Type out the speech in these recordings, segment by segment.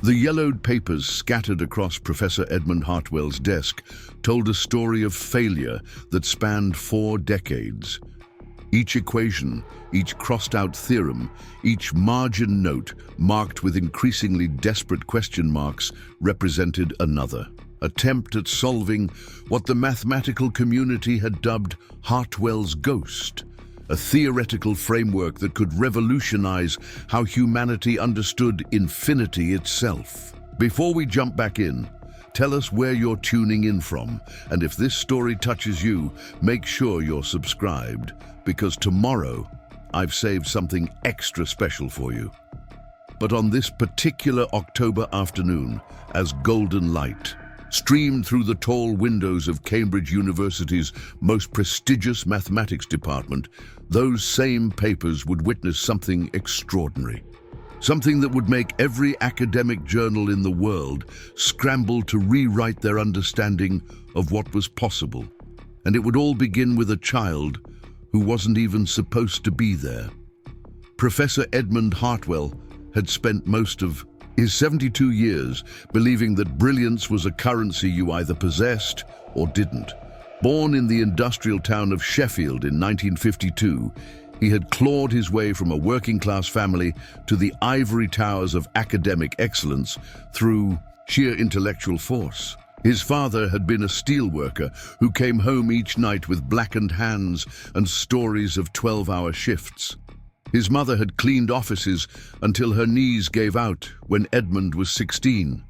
The yellowed papers scattered across Professor Edmund Hartwell's desk told a story of failure that spanned 4 decades. Each equation, each crossed-out theorem, each margin note marked with increasingly desperate question marks represented another attempt at solving what the mathematical community had dubbed Hartwell's ghost, a theoretical framework that could revolutionize how humanity understood infinity itself. Before we jump back in, tell us where you're tuning in from, and if this story touches you, make sure you're subscribed, because tomorrow I've saved something extra special for you. But on this particular October afternoon, as golden light streamed through the tall windows of Cambridge University's most prestigious mathematics department, those same papers would witness something extraordinary. Something that would make every academic journal in the world scramble to rewrite their understanding of what was possible. And it would all begin with a child who wasn't even supposed to be there. Professor Edmund Hartwell had spent most of his 72 years believing that brilliance was a currency you either possessed or didn't. Born in the industrial town of Sheffield in 1952, he had clawed his way from a working-class family to the ivory towers of academic excellence through sheer intellectual force. His father had been a steelworker who came home each night with blackened hands and stories of 12-hour shifts. His mother had cleaned offices until her knees gave out when Edmund was 16.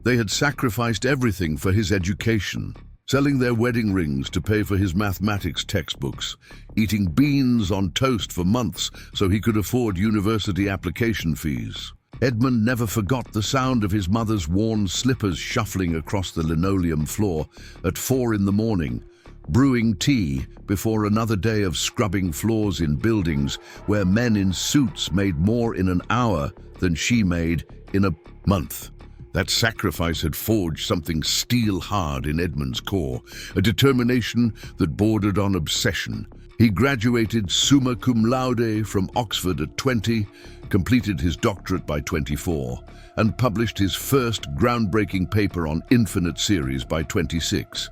They had sacrificed everything for his education, selling their wedding rings to pay for his mathematics textbooks, eating beans on toast for months so he could afford university application fees. Edmund never forgot the sound of his mother's worn slippers shuffling across the linoleum floor at 4 in the morning, brewing tea before another day of scrubbing floors in buildings where men in suits made more in an hour than she made in a month. That sacrifice had forged something steel-hard in Edmund's core, a determination that bordered on obsession. He graduated summa cum laude from Oxford at 20, completed his doctorate by 24, and published his first groundbreaking paper on infinite series by 26.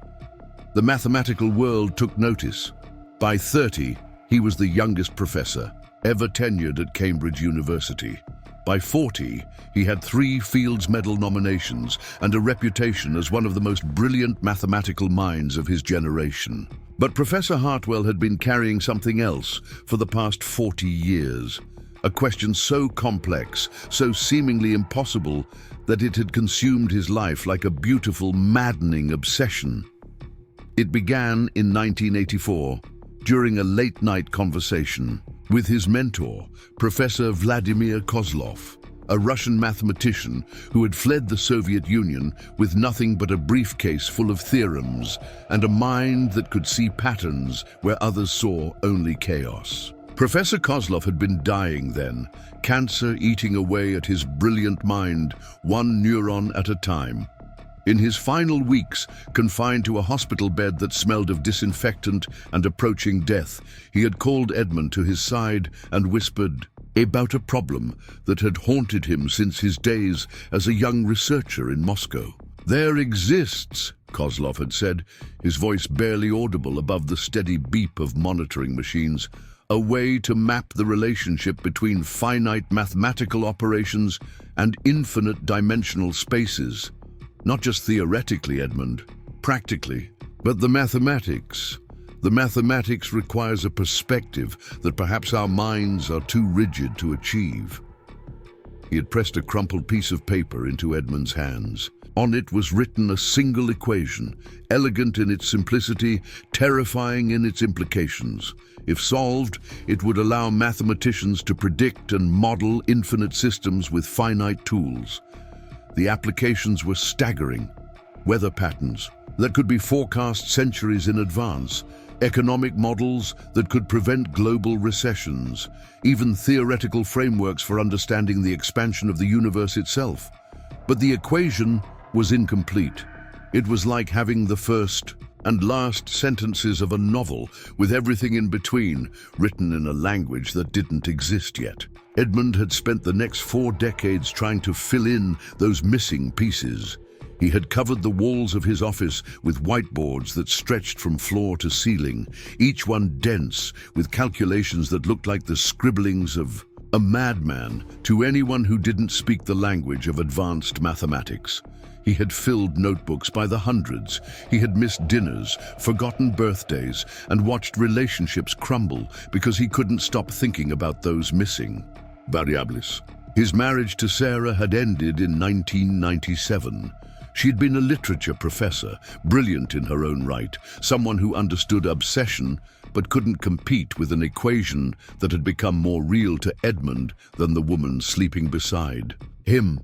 The mathematical world took notice. By 30, he was the youngest professor ever tenured at Cambridge University. By 40, he had 3 Fields Medal nominations and a reputation as one of the most brilliant mathematical minds of his generation. But Professor Hartwell had been carrying something else for the past 40 years. A question so complex, so seemingly impossible, that it had consumed his life like a beautiful, maddening obsession. It began in 1984, during a late-night conversation with his mentor, Professor Vladimir Kozlov, a Russian mathematician who had fled the Soviet Union with nothing but a briefcase full of theorems and a mind that could see patterns where others saw only chaos. Professor Kozlov had been dying then, cancer eating away at his brilliant mind, one neuron at a time. In his final weeks, confined to a hospital bed that smelled of disinfectant and approaching death, he had called Edmund to his side and whispered about a problem that had haunted him since his days as a young researcher in Moscow. "There exists," Kozlov had said, his voice barely audible above the steady beep of monitoring machines, "a way to map the relationship between finite mathematical operations and infinite dimensional spaces. Not just theoretically, Edmund, practically. But the mathematics requires a perspective that perhaps our minds are too rigid to achieve." He had pressed a crumpled piece of paper into Edmund's hands. On it was written a single equation, elegant in its simplicity, terrifying in its implications. If solved, it would allow mathematicians to predict and model infinite systems with finite tools. The applications were staggering. Weather patterns that could be forecast centuries in advance, economic models that could prevent global recessions, even theoretical frameworks for understanding the expansion of the universe itself. But the equation was incomplete. It was like having the first and last sentences of a novel with everything in between, written in a language that didn't exist yet. Edmund had spent the next 4 decades trying to fill in those missing pieces. He had covered the walls of his office with whiteboards that stretched from floor to ceiling, each one dense with calculations that looked like the scribblings of a madman to anyone who didn't speak the language of advanced mathematics. He had filled notebooks by the hundreds. He had missed dinners, forgotten birthdays, and watched relationships crumble because he couldn't stop thinking about those missing variables. His marriage to Sarah had ended in 1997. She had been a literature professor, brilliant in her own right, someone who understood obsession but couldn't compete with an equation that had become more real to Edmund than the woman sleeping beside him.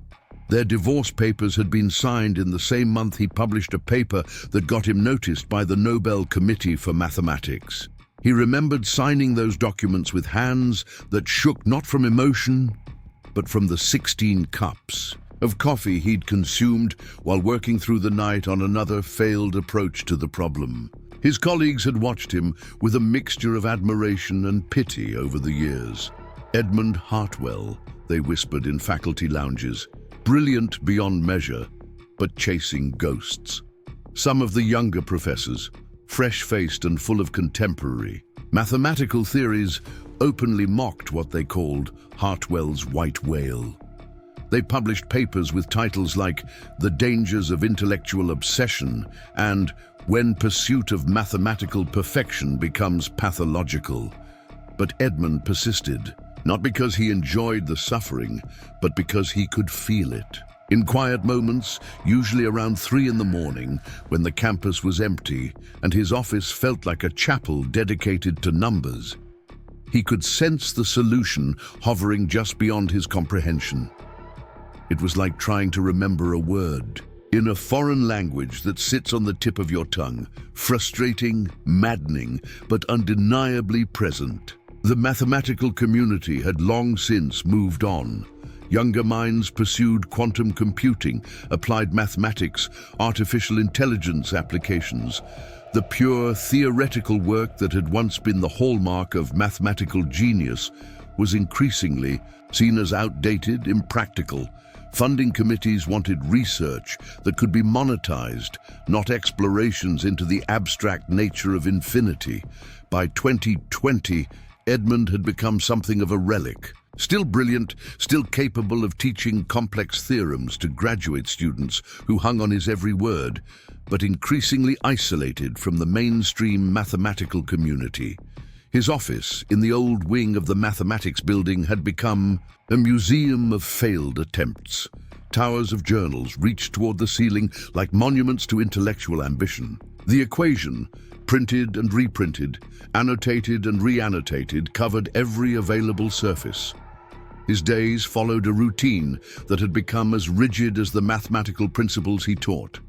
Their divorce papers had been signed in the same month he published a paper that got him noticed by the Nobel Committee for Mathematics. He remembered signing those documents with hands that shook not from emotion, but from the 16 cups of coffee he'd consumed while working through the night on another failed approach to the problem. His colleagues had watched him with a mixture of admiration and pity over the years. Edmund Hartwell, they whispered in faculty lounges, brilliant beyond measure, but chasing ghosts. Some of the younger professors, fresh-faced and full of contemporary mathematical theories, openly mocked what they called Hartwell's white whale. They published papers with titles like The Dangers of Intellectual Obsession and When Pursuit of Mathematical Perfection Becomes Pathological. But Edmund persisted, not because he enjoyed the suffering, but because he could feel it. In quiet moments, usually around 3 in the morning, when the campus was empty and his office felt like a chapel dedicated to numbers, he could sense the solution hovering just beyond his comprehension. It was like trying to remember a word in a foreign language that sits on the tip of your tongue, frustrating, maddening, but undeniably present. The mathematical community had long since moved on. Younger minds pursued quantum computing, applied mathematics, artificial intelligence applications. The pure theoretical work that had once been the hallmark of mathematical genius was increasingly seen as outdated, impractical. Funding committees wanted research that could be monetized, not explorations into the abstract nature of infinity. By 2020, Edmund had become something of a relic. Still brilliant, still capable of teaching complex theorems to graduate students who hung on his every word, but increasingly isolated from the mainstream mathematical community. His office, in the old wing of the mathematics building, had become a museum of failed attempts. Towers of journals reached toward the ceiling like monuments to intellectual ambition. The equation, printed and reprinted, annotated and re-annotated, covered every available surface. His days followed a routine that had become as rigid as the mathematical principles he taught.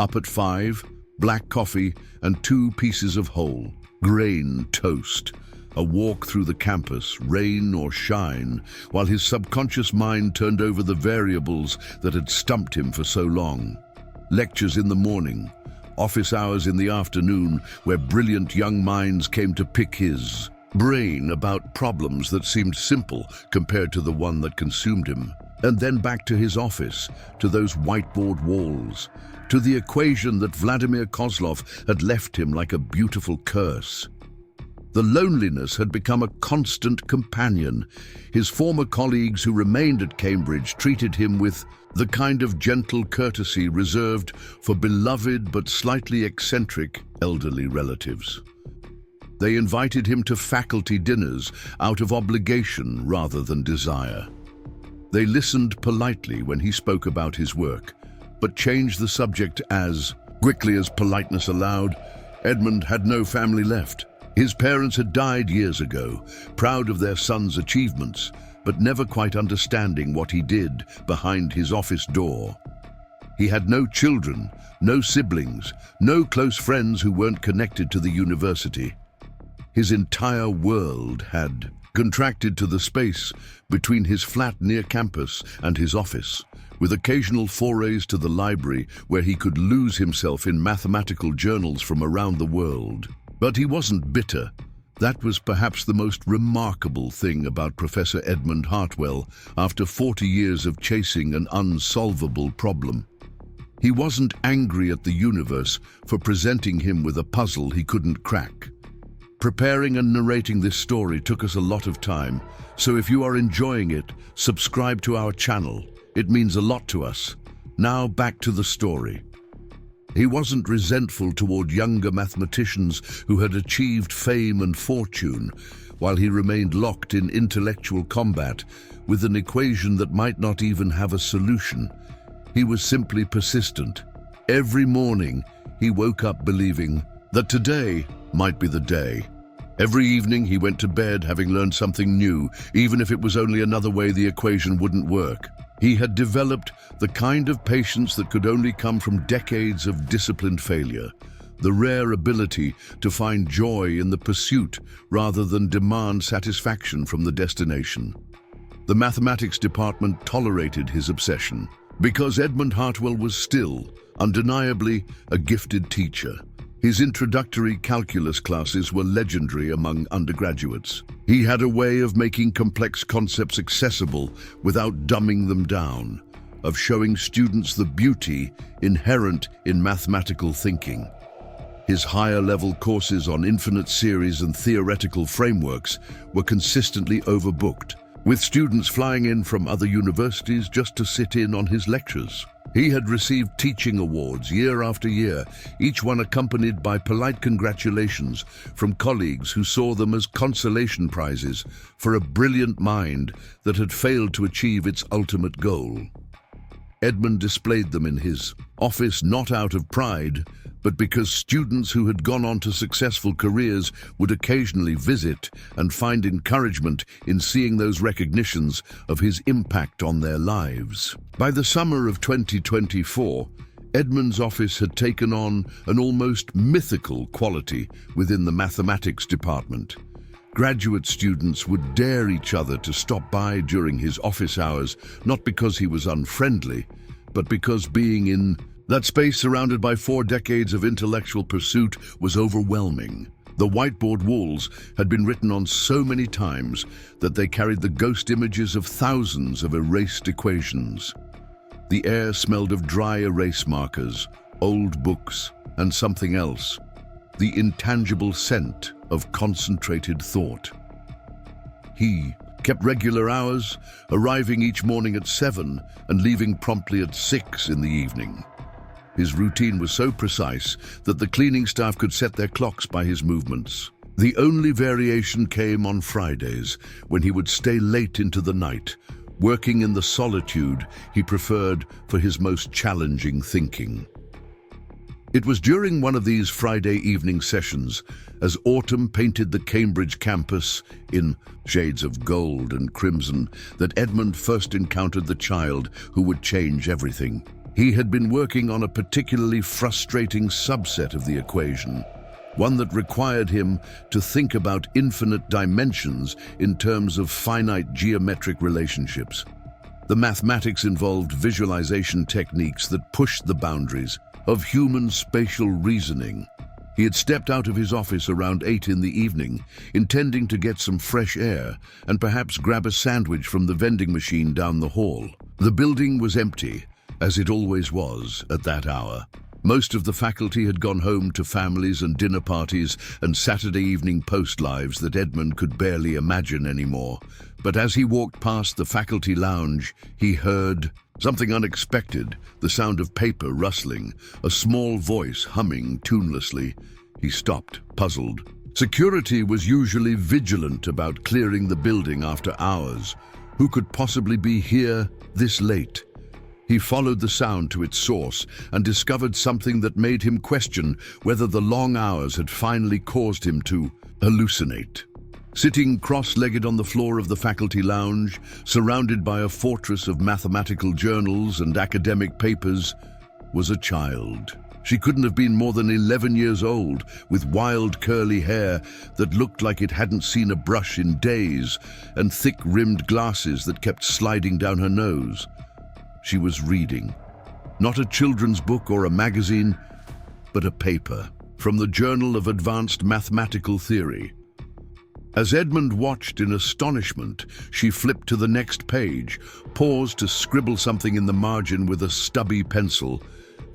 Up at 5, black coffee and 2 pieces of whole grain toast. A walk through the campus, rain or shine, while his subconscious mind turned over the variables that had stumped him for so long. Lectures in the morning, office hours in the afternoon, where brilliant young minds came to pick his brain about problems that seemed simple compared to the one that consumed him. And then back to his office, to those whiteboard walls, to the equation that Vladimir Kozlov had left him like a beautiful curse. The loneliness had become a constant companion. His former colleagues who remained at Cambridge treated him with the kind of gentle courtesy reserved for beloved but slightly eccentric elderly relatives. They invited him to faculty dinners out of obligation rather than desire. They listened politely when he spoke about his work, but changed the subject as quickly as politeness allowed. Edmund had no family left. His parents had died years ago, proud of their son's achievements, but never quite understanding what he did behind his office door. He had no children, no siblings, no close friends who weren't connected to the university. His entire world had contracted to the space between his flat near campus and his office, with occasional forays to the library where he could lose himself in mathematical journals from around the world. But he wasn't bitter. That was perhaps the most remarkable thing about Professor Edmund Hartwell after 40 years of chasing an unsolvable problem. He wasn't angry at the universe for presenting him with a puzzle he couldn't crack. Preparing and narrating this story took us a lot of time, so if you are enjoying it, subscribe to our channel. It means a lot to us. Now back to the story. He wasn't resentful toward younger mathematicians who had achieved fame and fortune, while he remained locked in intellectual combat with an equation that might not even have a solution. He was simply persistent. Every morning, he woke up believing that today might be the day. Every evening, he went to bed having learned something new, even if it was only another way the equation wouldn't work. He had developed the kind of patience that could only come from decades of disciplined failure, the rare ability to find joy in the pursuit rather than demand satisfaction from the destination. The mathematics department tolerated his obsession because Edmund Hartwell was still, undeniably, a gifted teacher. His introductory calculus classes were legendary among undergraduates. He had a way of making complex concepts accessible without dumbing them down, of showing students the beauty inherent in mathematical thinking. His higher-level courses on infinite series and theoretical frameworks were consistently overbooked, with students flying in from other universities just to sit in on his lectures. He had received teaching awards year after year, each one accompanied by polite congratulations from colleagues who saw them as consolation prizes for a brilliant mind that had failed to achieve its ultimate goal. Edmund displayed them in his office not out of pride, but because students who had gone on to successful careers would occasionally visit and find encouragement in seeing those recognitions of his impact on their lives. By the summer of 2024, Edmund's office had taken on an almost mythical quality within the mathematics department. Graduate students would dare each other to stop by during his office hours, not because he was unfriendly, but because being in that space surrounded by 4 decades of intellectual pursuit was overwhelming. The whiteboard walls had been written on so many times that they carried the ghost images of thousands of erased equations. The air smelled of dry erase markers, old books, and something else, the intangible scent of concentrated thought. He kept regular hours, arriving each morning at 7 and leaving promptly at 6 in the evening. His routine was so precise that the cleaning staff could set their clocks by his movements. The only variation came on Fridays, when he would stay late into the night, working in the solitude he preferred for his most challenging thinking. It was during one of these Friday evening sessions, as autumn painted the Cambridge campus in shades of gold and crimson, that Edmund first encountered the child who would change everything. He had been working on a particularly frustrating subset of the equation, one that required him to think about infinite dimensions in terms of finite geometric relationships. The mathematics involved visualization techniques that pushed the boundaries of human spatial reasoning. He had stepped out of his office around 8 in the evening, intending to get some fresh air and perhaps grab a sandwich from the vending machine down the hall. The building was empty, as it always was at that hour. Most of the faculty had gone home to families and dinner parties and Saturday evening post lives that Edmund could barely imagine anymore. But as he walked past the faculty lounge, he heard something unexpected, the sound of paper rustling, a small voice humming tunelessly. He stopped, puzzled. Security was usually vigilant about clearing the building after hours. Who could possibly be here this late? He followed the sound to its source and discovered something that made him question whether the long hours had finally caused him to hallucinate. Sitting cross-legged on the floor of the faculty lounge, surrounded by a fortress of mathematical journals and academic papers, was a child. She couldn't have been more than 11 years old, with wild curly hair that looked like it hadn't seen a brush in days, and thick-rimmed glasses that kept sliding down her nose. She was reading. Not a children's book or a magazine, but a paper from the Journal of Advanced Mathematical Theory. As Edmund watched in astonishment, she flipped to the next page, paused to scribble something in the margin with a stubby pencil,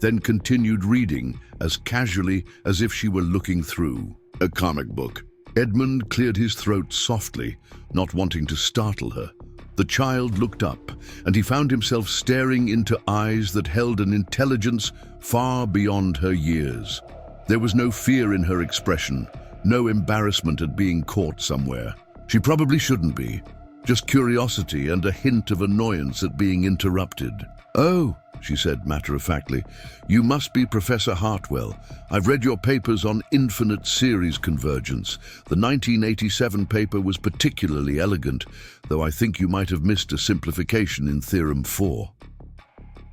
then continued reading as casually as if she were looking through a comic book. Edmund cleared his throat softly, not wanting to startle her. The child looked up, and he found himself staring into eyes that held an intelligence far beyond her years. There was no fear in her expression, no embarrassment at being caught somewhere. She probably shouldn't be. Just curiosity and a hint of annoyance at being interrupted. "Oh," she said matter-of-factly, "you must be Professor Hartwell. I've read your papers on infinite series convergence. The 1987 paper was particularly elegant, though I think you might have missed a simplification in Theorem 4.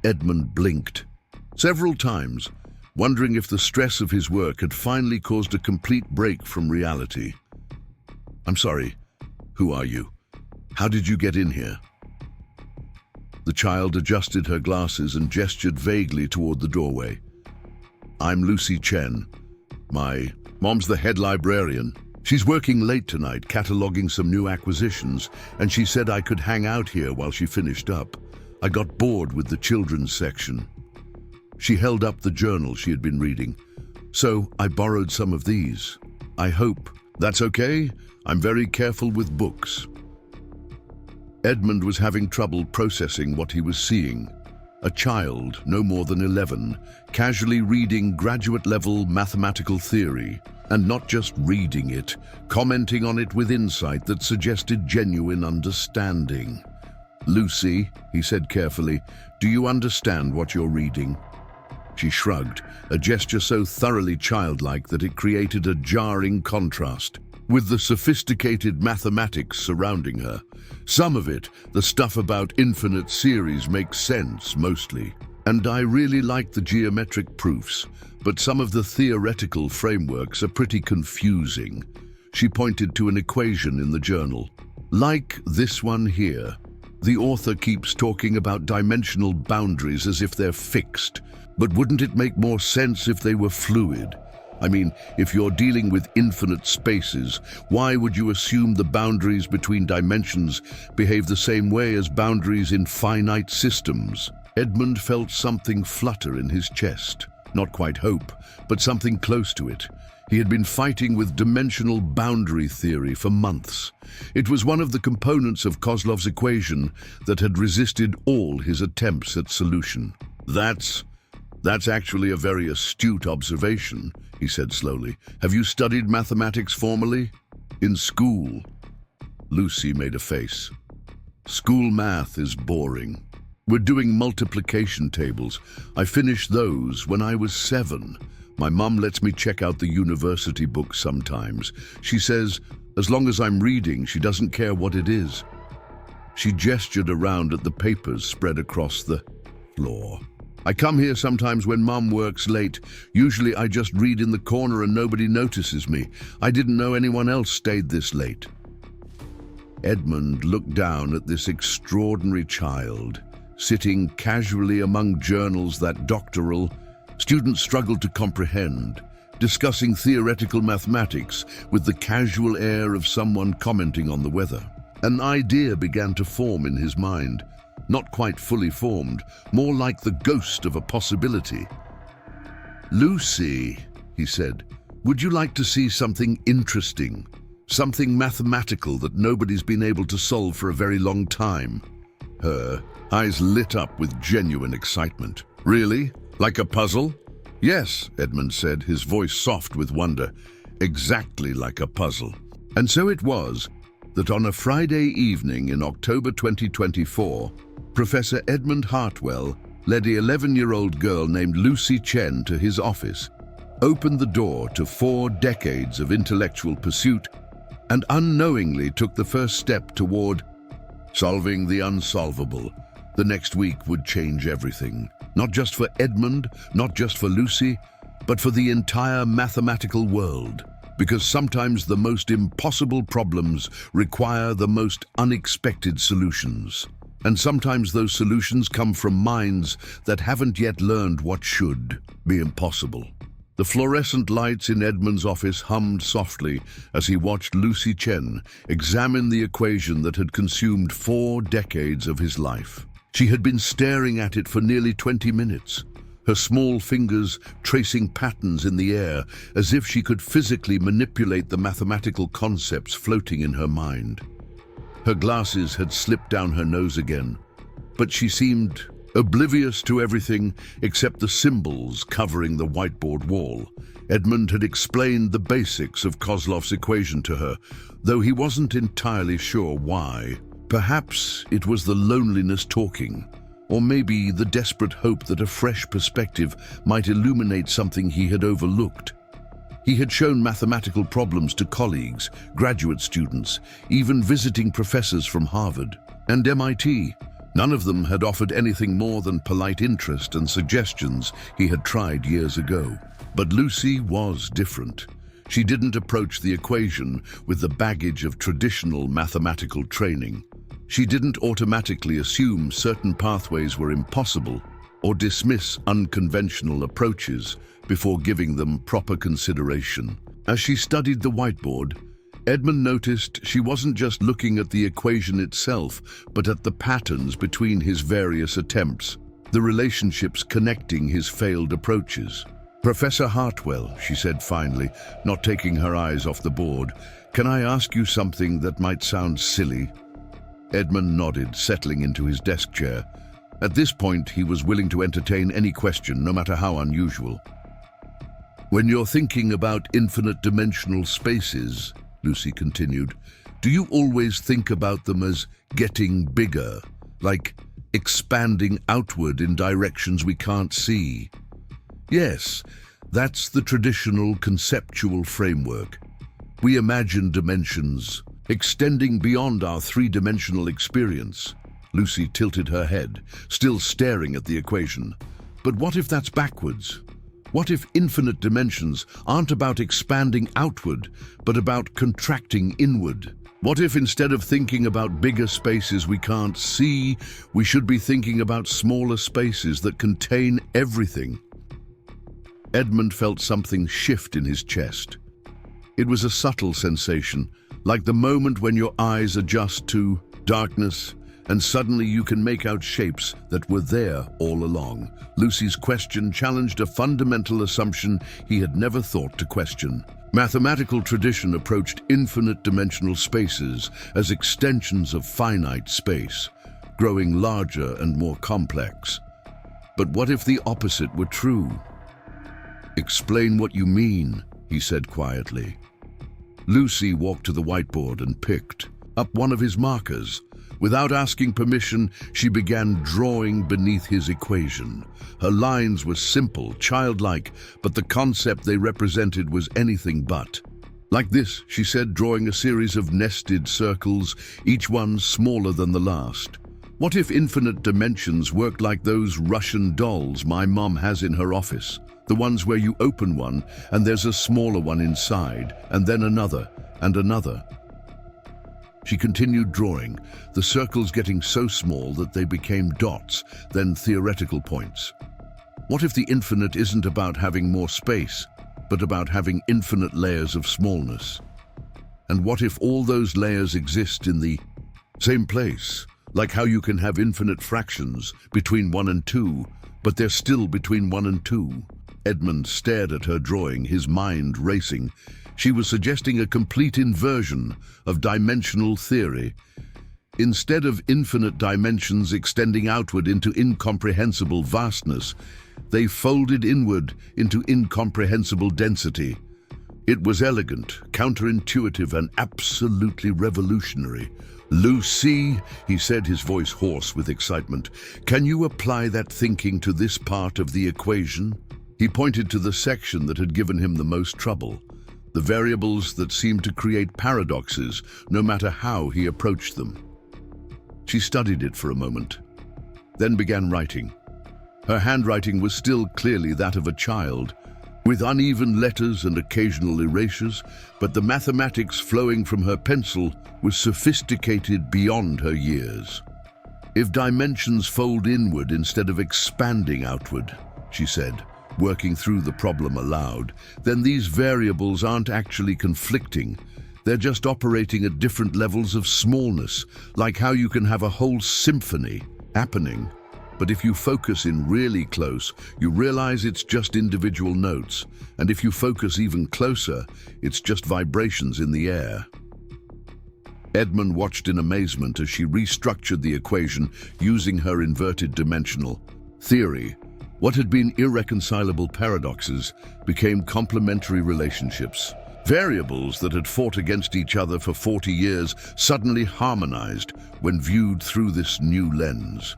Edmund blinked several times, wondering if the stress of his work had finally caused a complete break from reality. "I'm sorry. Who are you? How did you get in here?" The child adjusted her glasses and gestured vaguely toward the doorway. "I'm Lucy Chen. My mom's the head librarian. She's working late tonight, cataloging some new acquisitions, and she said I could hang out here while she finished up. I got bored with the children's section." She held up the journal she had been reading. "So I borrowed some of these. I hope that's okay? I'm very careful with books." Edmund was having trouble processing what he was seeing. A child, no more than 11, casually reading graduate-level mathematical theory, and not just reading it, commenting on it with insight that suggested genuine understanding. "Lucy," he said carefully, "do you understand what you're reading?" She shrugged, a gesture so thoroughly childlike that it created a jarring contrast with the sophisticated mathematics surrounding her. Some of it, the stuff about infinite series, makes sense, mostly. And I really like the geometric proofs, but some of the theoretical frameworks are pretty confusing. She pointed to an equation in the journal. "Like this one here. The author keeps talking about dimensional boundaries as if they're fixed. But wouldn't it make more sense if they were fluid? I mean, if you're dealing with infinite spaces, why would you assume the boundaries between dimensions behave the same way as boundaries in finite systems?" Edmund felt something flutter in his chest. Not quite hope, but something close to it. He had been fighting with dimensional boundary theory for months. It was one of the components of Kozlov's equation that had resisted all his attempts at solution. That's actually a very astute observation," he said slowly. "Have you studied mathematics formally?" "In school." Lucy made a face. "School math is boring. We're doing multiplication tables. I finished those when I was 7. My mum lets me check out the university books sometimes. She says, as long as I'm reading, she doesn't care what it is." She gestured around at the papers spread across the floor. "I come here sometimes when Mum works late. Usually I just read in the corner and nobody notices me. I didn't know anyone else stayed this late." Edmund looked down at this extraordinary child, sitting casually among journals that doctoral students struggled to comprehend, discussing theoretical mathematics with the casual air of someone commenting on the weather. An idea began to form in his mind. Not quite fully formed, more like the ghost of a possibility. "Lucy," he said, "would you like to see something interesting? Something mathematical that nobody's been able to solve for a very long time?" Her eyes lit up with genuine excitement. "Really? Like a puzzle?" "Yes," Edmund said, his voice soft with wonder. "Exactly like a puzzle." And so it was that on a Friday evening in October 2024, Professor Edmund Hartwell led the 11-year-old girl named Lucy Chen to his office, opened the door to 4 decades of intellectual pursuit, and unknowingly took the first step toward solving the unsolvable. The next week would change everything. Not just for Edmund, not just for Lucy, but for the entire mathematical world. Because sometimes the most impossible problems require the most unexpected solutions. And sometimes those solutions come from minds that haven't yet learned what should be impossible. The fluorescent lights in Edmund's office hummed softly as he watched Lucy Chen examine the equation that had consumed 4 decades of his life. She had been staring at it for nearly 20 minutes, her small fingers tracing patterns in the air as if she could physically manipulate the mathematical concepts floating in her mind. Her glasses had slipped down her nose again, but she seemed oblivious to everything except the symbols covering the whiteboard wall. Edmund had explained the basics of Kozlov's equation to her, though he wasn't entirely sure why. Perhaps it was the loneliness talking, or maybe the desperate hope that a fresh perspective might illuminate something he had overlooked. He had shown mathematical problems to colleagues, graduate students, even visiting professors from Harvard and MIT. None of them had offered anything more than polite interest and suggestions he had tried years ago. But Lucy was different. She didn't approach the equation with the baggage of traditional mathematical training. She didn't automatically assume certain pathways were impossible or dismiss unconventional approaches before giving them proper consideration. As she studied the whiteboard, Edmund noticed she wasn't just looking at the equation itself, but at the patterns between his various attempts, the relationships connecting his failed approaches. "Professor Hartwell," she said finally, not taking her eyes off the board, "can I ask you something that might sound silly?" Edmund nodded, settling into his desk chair. At this point, he was willing to entertain any question, no matter how unusual. "When you're thinking about infinite dimensional spaces," Lucy continued, "do you always think about them as getting bigger, like expanding outward in directions we can't see?" "Yes, that's the traditional conceptual framework. We imagine dimensions extending beyond our 3-dimensional experience." Lucy tilted her head, still staring at the equation. "But what if that's backwards? What if infinite dimensions aren't about expanding outward, but about contracting inward? What if instead of thinking about bigger spaces we can't see, we should be thinking about smaller spaces that contain everything?" Edmund felt something shift in his chest. It was a subtle sensation, like the moment when your eyes adjust to darkness, and suddenly you can make out shapes that were there all along. Lucy's question challenged a fundamental assumption he had never thought to question. Mathematical tradition approached infinite dimensional spaces as extensions of finite space, growing larger and more complex. But what if the opposite were true? "Explain what you mean," he said quietly. Lucy walked to the whiteboard and picked up one of his markers. Without asking permission, she began drawing beneath his equation. Her lines were simple, childlike, but the concept they represented was anything but. "Like this," she said, drawing a series of nested circles, each one smaller than the last. "What if infinite dimensions worked like those Russian dolls my mom has in her office? The ones where you open one and there's a smaller one inside, and then another, and another." She continued drawing, the circles getting so small that they became dots, then theoretical points. What if the infinite isn't about having more space, but about having infinite layers of smallness? And what if all those layers exist in the same place, like how you can have infinite fractions between 1 and 2, but they're still between 1 and 2? Edmund stared at her drawing, his mind racing. She was suggesting a complete inversion of dimensional theory. Instead of infinite dimensions extending outward into incomprehensible vastness, they folded inward into incomprehensible density. It was elegant, counterintuitive, and absolutely revolutionary. "Lucy," he said, his voice hoarse with excitement, "can you apply that thinking to this part of the equation?" He pointed to the section that had given him the most trouble, the variables that seemed to create paradoxes no matter how he approached them. She studied it for a moment, then began writing. Her handwriting was still clearly that of a child, with uneven letters and occasional erasures, but the mathematics flowing from her pencil was sophisticated beyond her years. "If dimensions fold inward instead of expanding outward," she said, working through the problem aloud, "then these variables aren't actually conflicting. They're just operating at different levels of smallness, like how you can have a whole symphony happening. But if you focus in really close, you realize it's just individual notes. And if you focus even closer, it's just vibrations in the air." Edmund watched in amazement as she restructured the equation using her inverted dimensional theory. What had been irreconcilable paradoxes became complementary relationships. Variables that had fought against each other for 40 years suddenly harmonized when viewed through this new lens.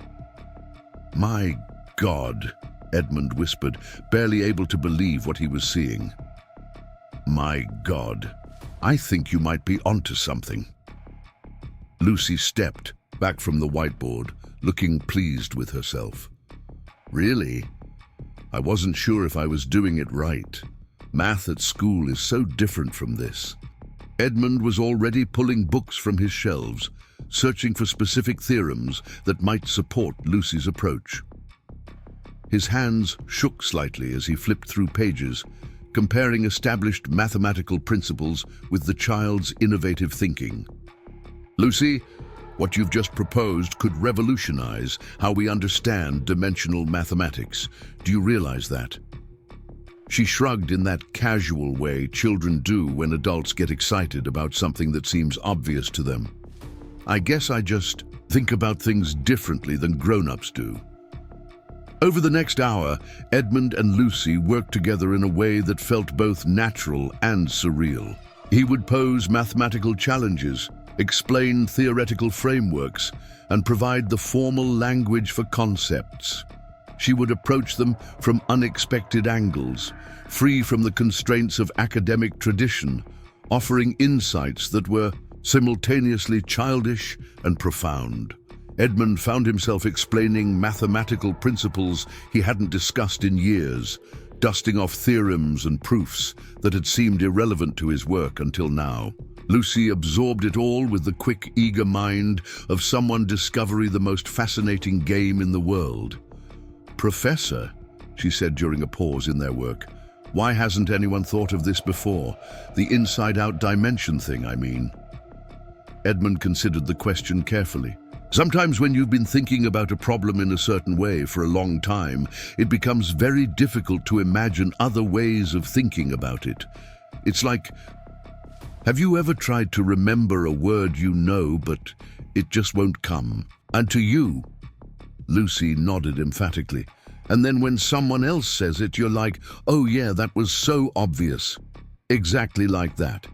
"My God," Edmund whispered, barely able to believe what he was seeing. "My God, I think you might be onto something." Lucy stepped back from the whiteboard, looking pleased with herself. "Really? I wasn't sure if I was doing it right. Math at school is so different from this." Edmund was already pulling books from his shelves, searching for specific theorems that might support Lucy's approach. His hands shook slightly as he flipped through pages, comparing established mathematical principles with the child's innovative thinking. "Lucy, what you've just proposed could revolutionize how we understand dimensional mathematics. Do you realize that?" She shrugged in that casual way children do when adults get excited about something that seems obvious to them. "I guess I just think about things differently than grown-ups do." Over the next hour, Edmund and Lucy worked together in a way that felt both natural and surreal. He would pose mathematical challenges, explain theoretical frameworks, and provide the formal language for concepts. She would approach them from unexpected angles, free from the constraints of academic tradition, offering insights that were simultaneously childish and profound. Edmund found himself explaining mathematical principles he hadn't discussed in years, dusting off theorems and proofs that had seemed irrelevant to his work until now. Lucy absorbed it all with the quick, eager mind of someone discovering the most fascinating game in the world. "Professor," she said during a pause in their work, "why hasn't anyone thought of this before? The inside-out dimension thing, I mean." Edmund considered the question carefully. "Sometimes when you've been thinking about a problem in a certain way for a long time, it becomes very difficult to imagine other ways of thinking about it. It's like, have you ever tried to remember a word you know, but it just won't come? And to you?" Lucy nodded emphatically. "And then when someone else says it, you're like, oh yeah, that was so obvious." Exactly like that.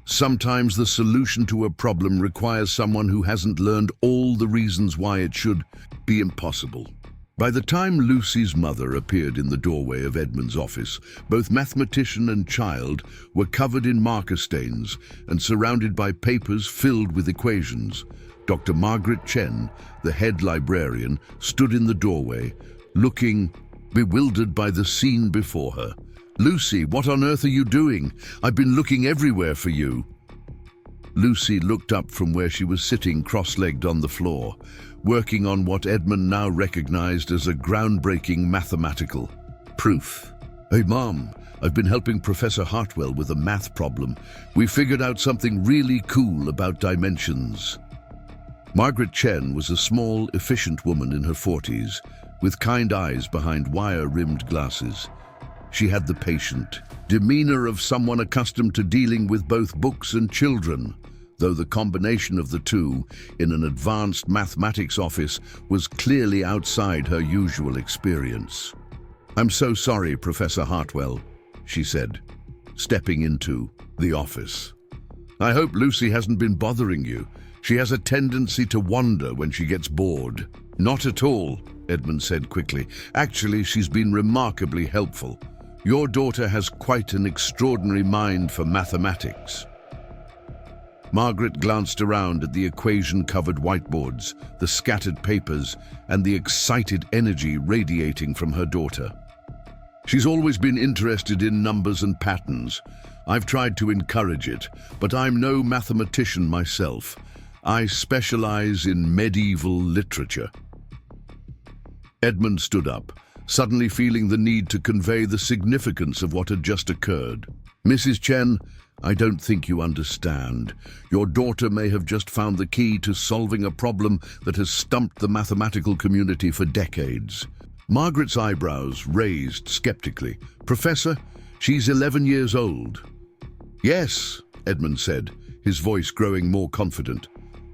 Sometimes the solution to a problem requires someone who hasn't learned all the reasons why it should be impossible. By the time Lucy's mother appeared in the doorway of Edmund's office, both mathematician and child were covered in marker stains and surrounded by papers filled with equations. Dr. Margaret Chen, the head librarian, stood in the doorway, looking bewildered by the scene before her. "Lucy, what on earth are you doing? I've been looking everywhere for you." Lucy looked up from where she was sitting cross-legged on the floor, working on what Edmund now recognized as a groundbreaking mathematical proof. "Hey, Mom, I've been helping Professor Hartwell with a math problem. We figured out something really cool about dimensions." Margaret Chen was a small, efficient woman in her 40s, with kind eyes behind wire-rimmed glasses. She had the patient demeanor of someone accustomed to dealing with both books and children, though the combination of the two in an advanced mathematics office was clearly outside her usual experience. "I'm so sorry, Professor Hartwell," she said, stepping into the office. "I hope Lucy hasn't been bothering you. She has a tendency to wander when she gets bored." "Not at all," Edmund said quickly. "Actually, she's been remarkably helpful. Your daughter has quite an extraordinary mind for mathematics." Margaret glanced around at the equation-covered whiteboards, the scattered papers, and the excited energy radiating from her daughter. She's always been interested in numbers and patterns. I've tried to encourage it, but I'm no mathematician myself. I specialize in medieval literature. Edmund stood up, suddenly feeling the need to convey the significance of what had just occurred. Mrs. Chen, I don't think you understand. Your daughter may have just found the key to solving a problem that has stumped the mathematical community for decades. Margaret's eyebrows raised skeptically. Professor, she's 11 years old. Yes, Edmund said, his voice growing more confident.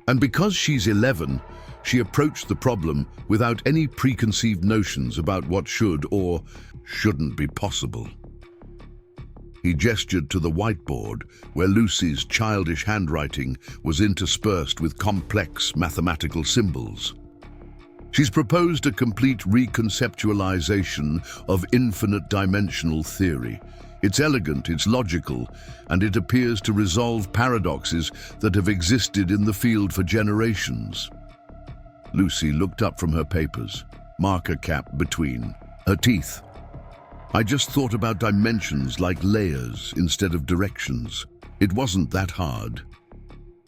And because she's 11, she approached the problem without any preconceived notions about what should or shouldn't be possible. He gestured to the whiteboard, where Lucy's childish handwriting was interspersed with complex mathematical symbols. She's proposed a complete reconceptualization of infinite dimensional theory. It's elegant, it's logical, and it appears to resolve paradoxes that have existed in the field for generations. Lucy looked up from her papers, marker cap between her teeth. I just thought about dimensions like layers instead of directions. It wasn't that hard.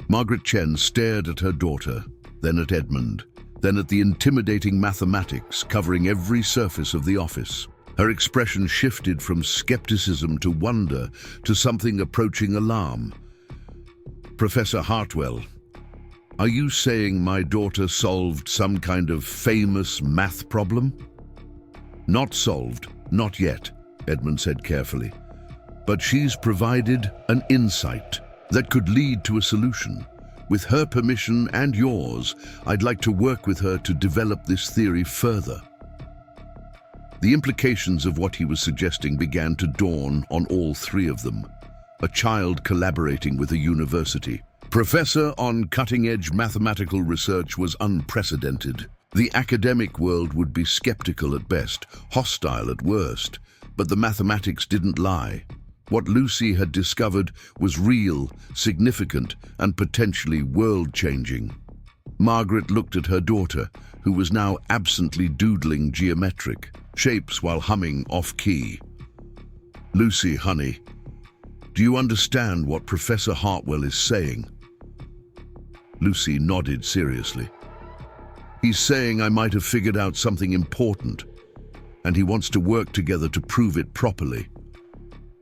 Margaret Chen stared at her daughter, then at Edmund, then at the intimidating mathematics covering every surface of the office. Her expression shifted from skepticism to wonder to something approaching alarm. Professor Hartwell, are you saying my daughter solved some kind of famous math problem? Not solved. Not yet, Edmund said carefully. But she's provided an insight that could lead to a solution. With her permission and yours, I'd like to work with her to develop this theory further. The implications of what he was suggesting began to dawn on all three of them. A child collaborating with a university. Professor on cutting-edge mathematical research was unprecedented. The academic world would be skeptical at best, hostile at worst, but the mathematics didn't lie. What Lucy had discovered was real, significant, and potentially world-changing. Margaret looked at her daughter, who was now absently doodling geometric shapes while humming off-key. Lucy, honey, do you understand what Professor Hartwell is saying? Lucy nodded seriously. He's saying I might have figured out something important, and he wants to work together to prove it properly.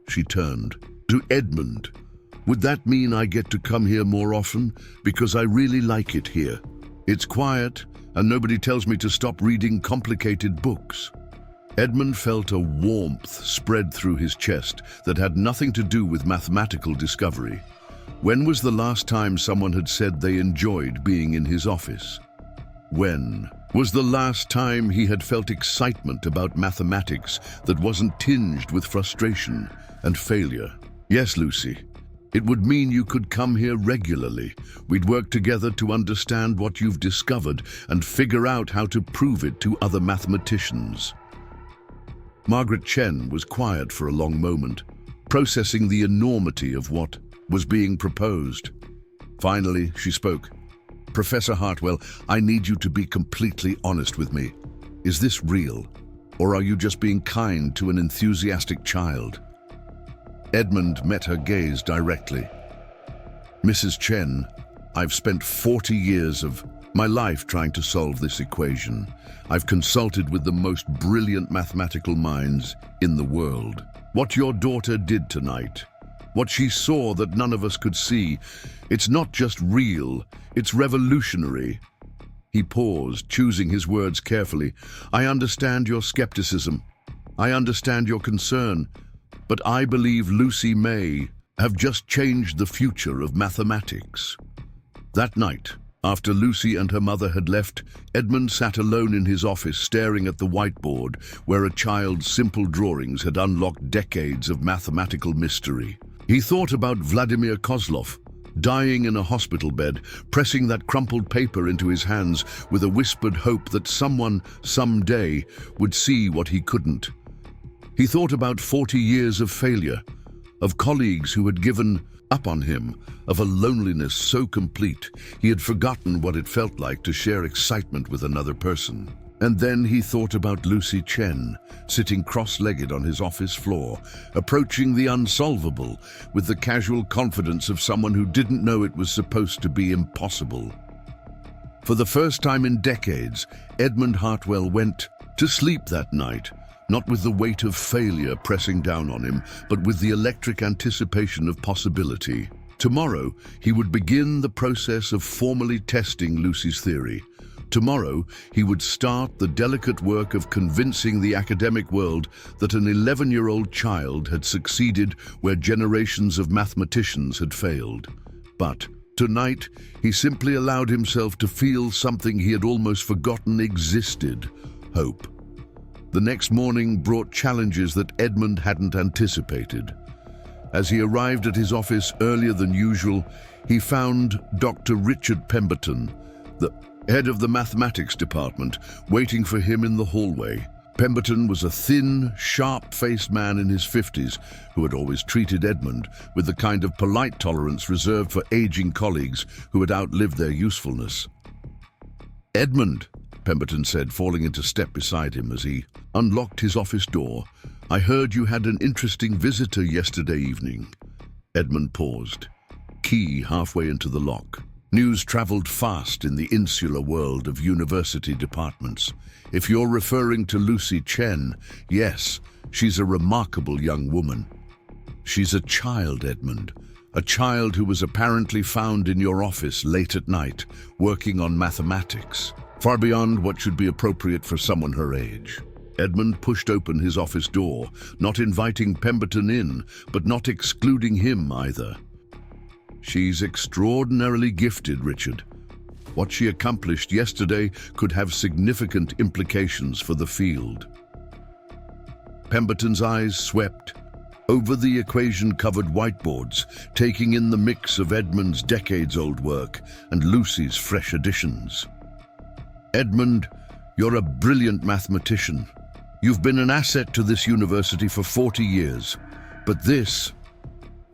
She turned to Edmund. Would that mean I get to come here more often? Because I really like it here. It's quiet, and nobody tells me to stop reading complicated books. Edmund felt a warmth spread through his chest that had nothing to do with mathematical discovery. When was the last time someone had said they enjoyed being in his office? When was the last time he had felt excitement about mathematics that wasn't tinged with frustration and failure? Yes, Lucy. It would mean you could come here regularly. We'd work together to understand what you've discovered and figure out how to prove it to other mathematicians. Margaret Chen was quiet for a long moment, processing the enormity of what was being proposed. Finally, she spoke. Professor Hartwell, I need you to be completely honest with me. Is this real, or are you just being kind to an enthusiastic child? Edmund met her gaze directly. Mrs. Chen, I've spent 40 years of my life trying to solve this equation. I've consulted with the most brilliant mathematical minds in the world. What your daughter did tonight, what she saw that none of us could see, it's not just real, it's revolutionary. He paused, choosing his words carefully. I understand your skepticism. I understand your concern. But I believe Lucy may have just changed the future of mathematics. That night, after Lucy and her mother had left, Edmund sat alone in his office staring at the whiteboard where a child's simple drawings had unlocked decades of mathematical mystery. He thought about Vladimir Kozlov, dying in a hospital bed, pressing that crumpled paper into his hands with a whispered hope that someone, someday, would see what he couldn't. He thought about 40 years of failure, of colleagues who had given up on him, of a loneliness so complete he had forgotten what it felt like to share excitement with another person. And then he thought about Lucy Chen, sitting cross-legged on his office floor, approaching the unsolvable with the casual confidence of someone who didn't know it was supposed to be impossible. For the first time in decades, Edmund Hartwell went to sleep that night, not with the weight of failure pressing down on him, but with the electric anticipation of possibility. Tomorrow, he would begin the process of formally testing Lucy's theory. Tomorrow, he would start the delicate work of convincing the academic world that an 11-year-old child had succeeded where generations of mathematicians had failed. But tonight, he simply allowed himself to feel something he had almost forgotten existed: hope. The next morning brought challenges that Edmund hadn't anticipated. As he arrived at his office earlier than usual, he found Dr. Richard Pemberton, the head of the mathematics department, waiting for him in the hallway. Pemberton was a thin, sharp-faced man in his 50s who had always treated Edmund with the kind of polite tolerance reserved for aging colleagues who had outlived their usefulness. "Edmund," Pemberton said, falling into step beside him as he unlocked his office door, "I heard you had an interesting visitor yesterday evening." Edmund paused, key halfway into the lock. News traveled fast in the insular world of university departments. If you're referring to Lucy Chen, yes, she's a remarkable young woman. She's a child, Edmund. A child who was apparently found in your office late at night, working on mathematics, far beyond what should be appropriate for someone her age. Edmund pushed open his office door, not inviting Pemberton in, but not excluding him either. "She's extraordinarily gifted, Richard. What she accomplished yesterday could have significant implications for the field." Pemberton's eyes swept over the equation-covered whiteboards, taking in the mix of Edmund's decades-old work and Lucy's fresh additions. "Edmund, you're a brilliant mathematician. You've been an asset to this university for 40 years. But this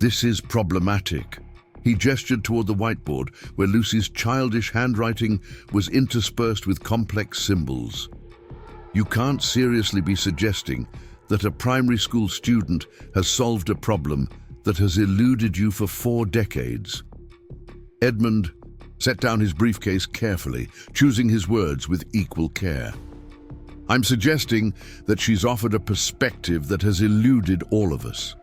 is problematic." He gestured toward the whiteboard, where Lucy's childish handwriting was interspersed with complex symbols. "You can't seriously be suggesting that a primary school student has solved a problem that has eluded you for 4 decades. Edmund set down his briefcase carefully, choosing his words with equal care. "I'm suggesting that she's offered a perspective that has eluded all of us.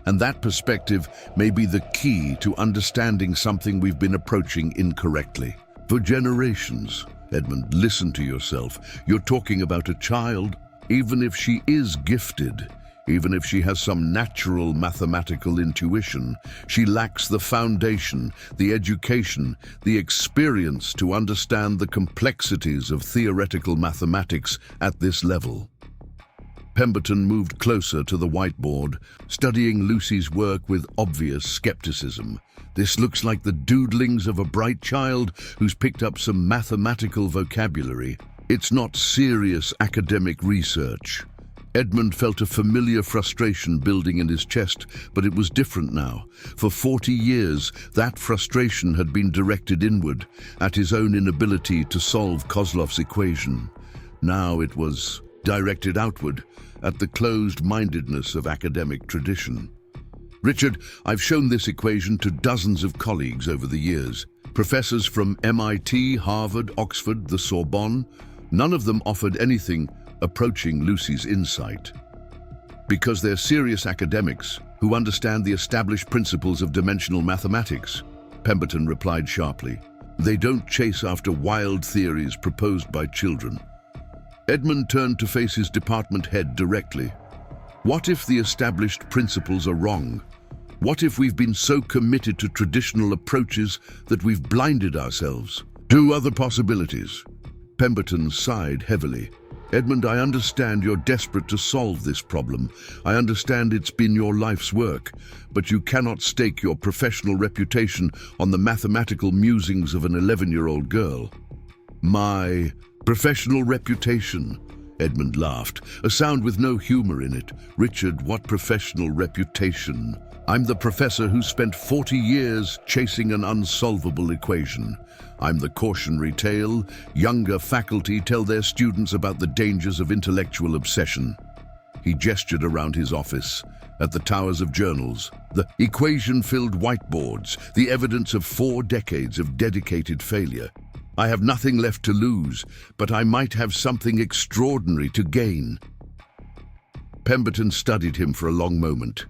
And that perspective may be the key to understanding something we've been approaching incorrectly. For generations." Edmund, listen to yourself. "You're talking about a child. Even if she is gifted, even if she has some natural mathematical intuition, she lacks the foundation, the education, the experience to understand the complexities of theoretical mathematics at this level." Pemberton moved closer to the whiteboard, studying Lucy's work with obvious skepticism. "This looks like the doodlings of a bright child who's picked up some mathematical vocabulary. It's not serious academic research." Edmund felt a familiar frustration building in his chest, but it was different now. For 40 years, that frustration had been directed inward, at his own inability to solve Kozlov's equation. Now it was directed outward, at the closed-mindedness of academic tradition. "Richard, I've shown this equation to dozens of colleagues over the years. Professors from MIT, Harvard, Oxford, the Sorbonne. None of them offered anything approaching Lucy's insight. Because they're serious academics who understand the established principles of dimensional mathematics," Pemberton replied sharply. "They don't chase after wild theories proposed by children." Edmund turned to face his department head directly. "What if the established principles are wrong? What if we've been so committed to traditional approaches that we've blinded ourselves? 2 other possibilities." Pemberton sighed heavily. "Edmund, I understand you're desperate to solve this problem. I understand it's been your life's work, but you cannot stake your professional reputation on the mathematical musings of an 11-year-old girl." "My professional reputation," Edmund laughed, a sound with no humor in it. "Richard, what professional reputation?" I'm the professor who spent 40 years chasing an unsolvable equation. I'm the cautionary tale younger faculty tell their students about the dangers of intellectual obsession. He gestured around his office, at the towers of journals, the equation-filled whiteboards, the evidence of 4 decades of dedicated failure. I have nothing left to lose, but I might have something extraordinary to gain. Pemberton studied him for a long moment,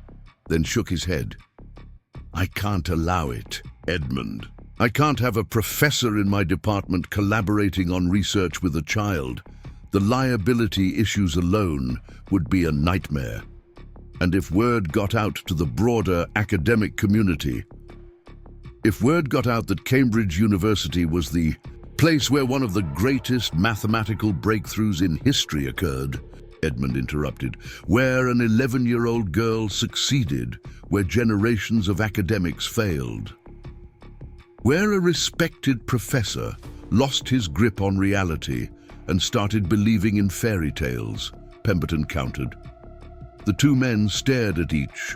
then shook his head. I can't allow it, Edmund. I can't have a professor in my department collaborating on research with a child. The liability issues alone would be a nightmare. And if word got out to the broader academic community, if word got out that Cambridge University was the place where one of the greatest mathematical breakthroughs in history occurred, Edmund interrupted, where an 11-year-old girl succeeded, where generations of academics failed, where a respected professor lost his grip on reality and started believing in fairy tales, Pemberton countered. The two men stared at each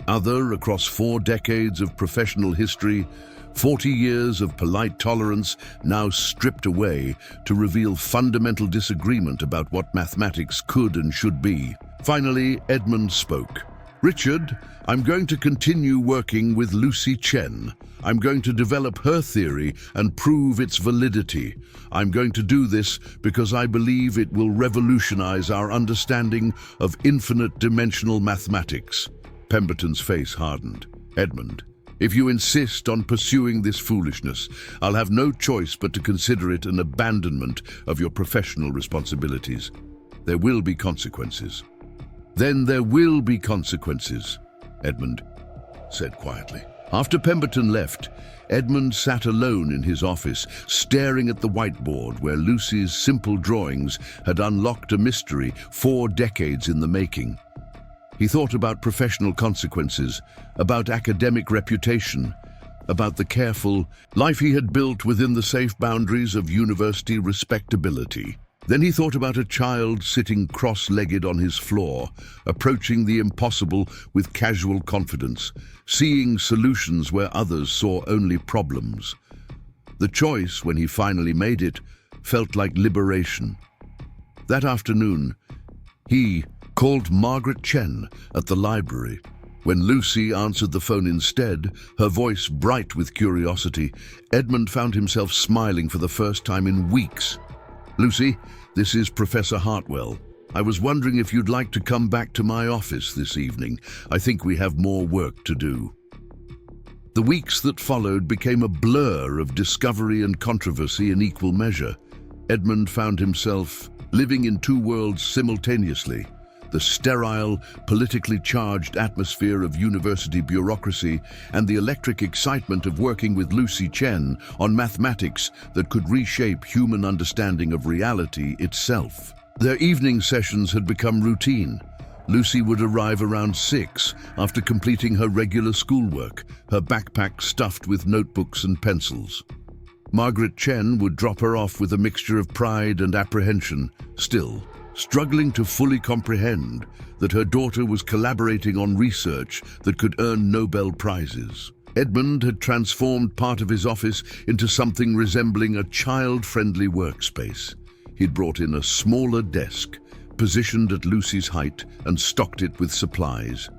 other across 4 decades of professional history, 40 years of polite tolerance now stripped away to reveal fundamental disagreement about what mathematics could and should be. Finally, Edmund spoke. Richard, I'm going to continue working with Lucy Chen. I'm going to develop her theory and prove its validity. I'm going to do this because I believe it will revolutionize our understanding of infinite dimensional mathematics. Pemberton's face hardened. Edmund, if you insist on pursuing this foolishness, I'll have no choice but to consider it an abandonment of your professional responsibilities. There will be consequences. Then there will be consequences, Edmund said quietly. After Pemberton left, Edmund sat alone in his office, staring at the whiteboard where Lucy's simple drawings had unlocked a mystery 4 decades in the making. He thought about professional consequences, about academic reputation, about the careful life he had built within the safe boundaries of university respectability. Then he thought about a child sitting cross-legged on his floor, approaching the impossible with casual confidence, seeing solutions where others saw only problems. The choice, when he finally made it, felt like liberation. That afternoon, he called Margaret Chen at the library. When Lucy answered the phone instead, her voice bright with curiosity, Edmund found himself smiling for the first time in weeks. Lucy, this is Professor Hartwell. I was wondering if you'd like to come back to my office this evening. I think we have more work to do. The weeks that followed became a blur of discovery and controversy in equal measure. Edmund found himself living in 2 worlds simultaneously. The sterile, politically charged atmosphere of university bureaucracy and the electric excitement of working with Lucy Chen on mathematics that could reshape human understanding of reality itself. Their evening sessions had become routine. Lucy would arrive around 6 after completing her regular schoolwork, her backpack stuffed with notebooks and pencils. Margaret Chen would drop her off with a mixture of pride and apprehension, still struggling to fully comprehend that her daughter was collaborating on research that could earn Nobel Prizes. Edmund had transformed part of his office into something resembling a child-friendly workspace. He'd brought in a smaller desk, positioned at Lucy's height, and stocked it with supplies.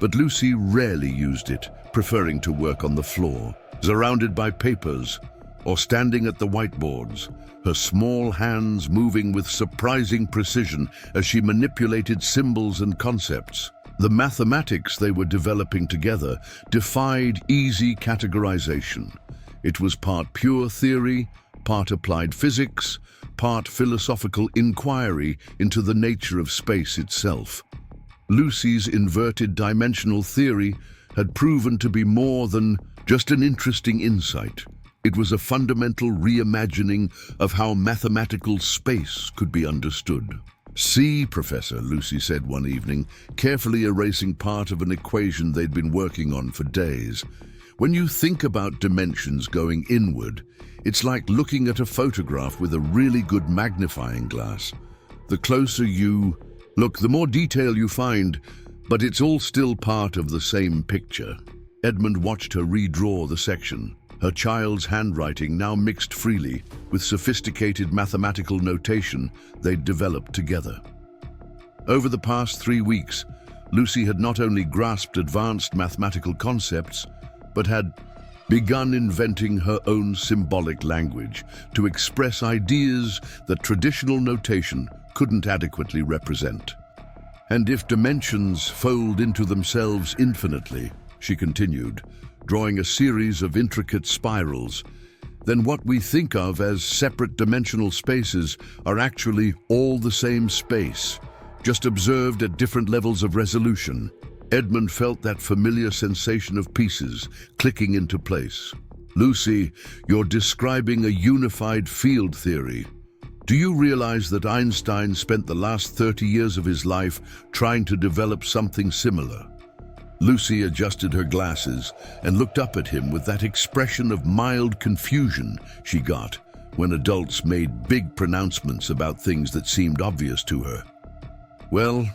But Lucy rarely used it, preferring to work on the floor, surrounded by papers, or standing at the whiteboards, her small hands moving with surprising precision as she manipulated symbols and concepts. The mathematics they were developing together defied easy categorization. It was part pure theory, part applied physics, part philosophical inquiry into the nature of space itself. Lucy's inverted dimensional theory had proven to be more than just an interesting insight. It was a fundamental reimagining of how mathematical space could be understood. "See, Professor," Lucy said one evening, carefully erasing part of an equation they'd been working on for days. "When you think about dimensions going inward, it's like looking at a photograph with a really good magnifying glass. The closer you look, the more detail you find, But it's all still part of the same picture. Edmund watched her redraw the section, her child's handwriting now mixed freely with sophisticated mathematical notation they'd developed together. Over the past 3 weeks, Lucy had not only grasped advanced mathematical concepts, but had begun inventing her own symbolic language to express ideas that traditional notation couldn't adequately represent. And if dimensions fold into themselves infinitely, she continued, drawing a series of intricate spirals, then what we think of as separate dimensional spaces are actually all the same space, just observed at different levels of resolution. Edmund felt that familiar sensation of pieces clicking into place. Lucy, you're describing a unified field theory. Do you realize that Einstein spent the last 30 years of his life trying to develop something similar? Lucy adjusted her glasses and looked up at him with that expression of mild confusion she got when adults made big pronouncements about things that seemed obvious to her. Well,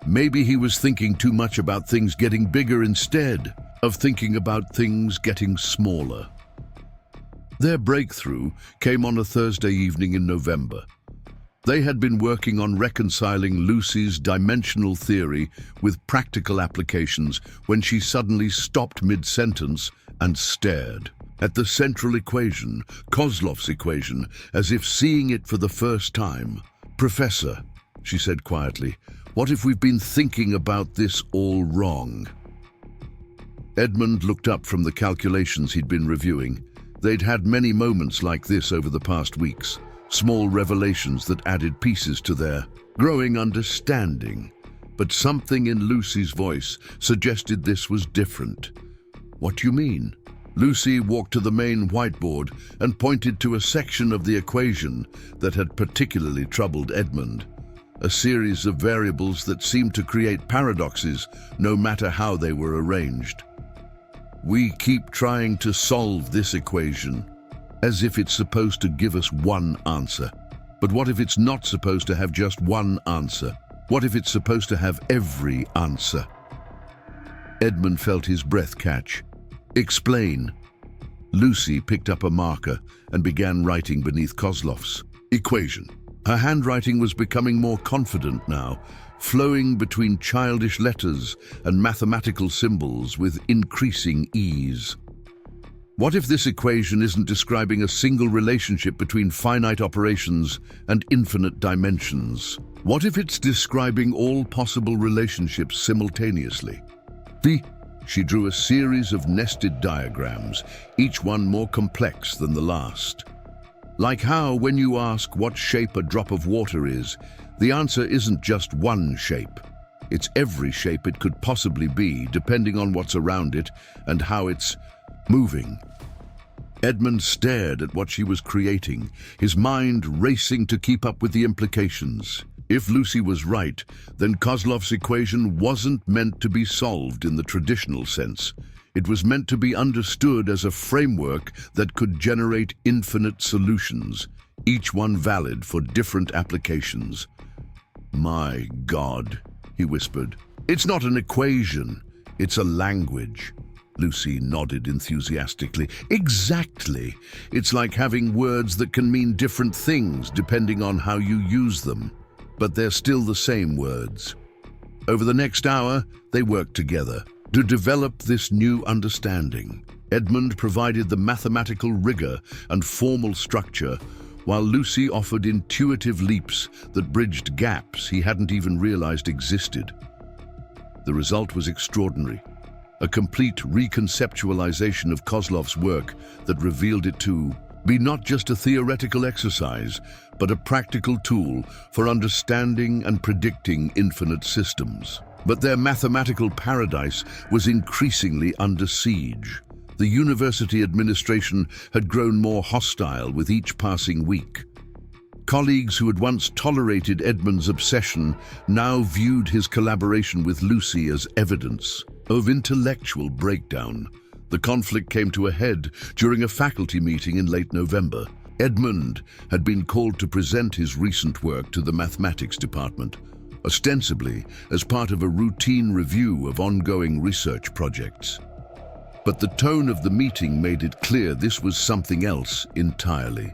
maybe he was thinking too much about things getting bigger instead of thinking about things getting smaller. Their breakthrough came on a Thursday evening in November. They had been working on reconciling Lucy's dimensional theory with practical applications when she suddenly stopped mid-sentence and stared at the central equation, Kozlov's equation, as if seeing it for the first time. "Professor," she said quietly, "what if we've been thinking about this all wrong?" Edmund looked up from the calculations he'd been reviewing. They'd had many moments like this over the past weeks, small revelations that added pieces to their growing understanding. But something in Lucy's voice suggested this was different. "What do you mean?" Lucy walked to the main whiteboard and pointed to a section of the equation that had particularly troubled Edmund. A series of variables that seemed to create paradoxes no matter how they were arranged. "We keep trying to solve this equation, as if it's supposed to give us one answer. But what if it's not supposed to have just one answer? What if it's supposed to have every answer?" Edmund felt his breath catch. "Explain." Lucy picked up a marker and began writing beneath Kozlov's equation. Her handwriting was becoming more confident now, flowing between childish letters and mathematical symbols with increasing ease. What if this equation isn't describing a single relationship between finite operations and infinite dimensions? What if it's describing all possible relationships simultaneously? She drew a series of nested diagrams, each one more complex than the last. Like how, when you ask what shape a drop of water is, the answer isn't just one shape. It's every shape it could possibly be, depending on what's around it and how it's moving. Edmund stared at what she was creating, his mind racing to keep up with the implications. If Lucy was right, then Kozlov's equation wasn't meant to be solved in the traditional sense. It was meant to be understood as a framework that could generate infinite solutions, each one valid for different applications. "My God," he whispered. "It's not an equation, it's a language." Lucy nodded enthusiastically. "Exactly. It's like having words that can mean different things depending on how you use them. But they're still the same words." Over the next hour, they worked together to develop this new understanding. Edmund provided the mathematical rigor and formal structure, while Lucy offered intuitive leaps that bridged gaps he hadn't even realized existed. The result was extraordinary. A complete reconceptualization of Kozlov's work that revealed it to be not just a theoretical exercise, but a practical tool for understanding and predicting infinite systems. But their mathematical paradise was increasingly under siege. The university administration had grown more hostile with each passing week. Colleagues who had once tolerated Edmund's obsession now viewed his collaboration with Lucy as evidence of intellectual breakdown. The conflict came to a head during a faculty meeting in late November. Edmund had been called to present his recent work to the mathematics department. ostensibly as part of a routine review of ongoing research projects. But the tone of the meeting made it clear this was something else entirely.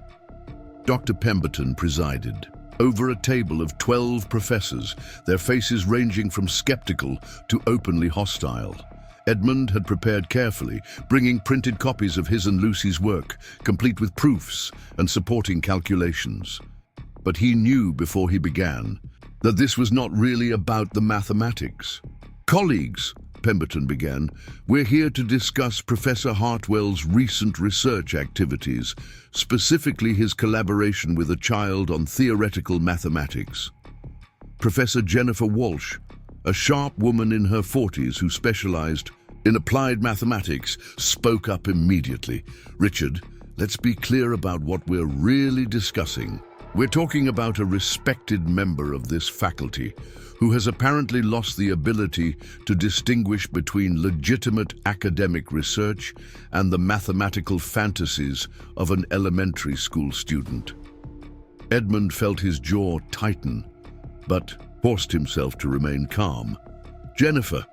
Dr. Pemberton presided, over a table of 12 professors, their faces ranging from skeptical to openly hostile. Edmund had prepared carefully, bringing printed copies of his and Lucy's work, complete with proofs and supporting calculations. But he knew before he began that this was not really about the mathematics. "Colleagues," Pemberton began, "we're here to discuss Professor Hartwell's recent research activities, specifically his collaboration with a child on theoretical mathematics." Professor Jennifer Walsh, a sharp woman in her 40s who specialized in applied mathematics, spoke up immediately. "Richard, let's be clear about what we're really discussing. We're talking about a respected member of this faculty who has apparently lost the ability to distinguish between legitimate academic research and the mathematical fantasies of an elementary school student." Edmund felt his jaw tighten, but forced himself to remain calm. "Jennifer,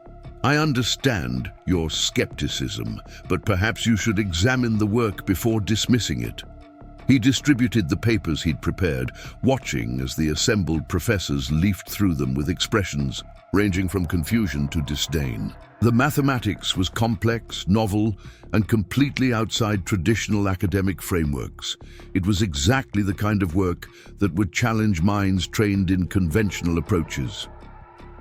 I understand your skepticism, but perhaps you should examine the work before dismissing it." He distributed the papers he'd prepared, watching as the assembled professors leafed through them with expressions ranging from confusion to disdain. The mathematics was complex, novel, and completely outside traditional academic frameworks. It was exactly the kind of work that would challenge minds trained in conventional approaches.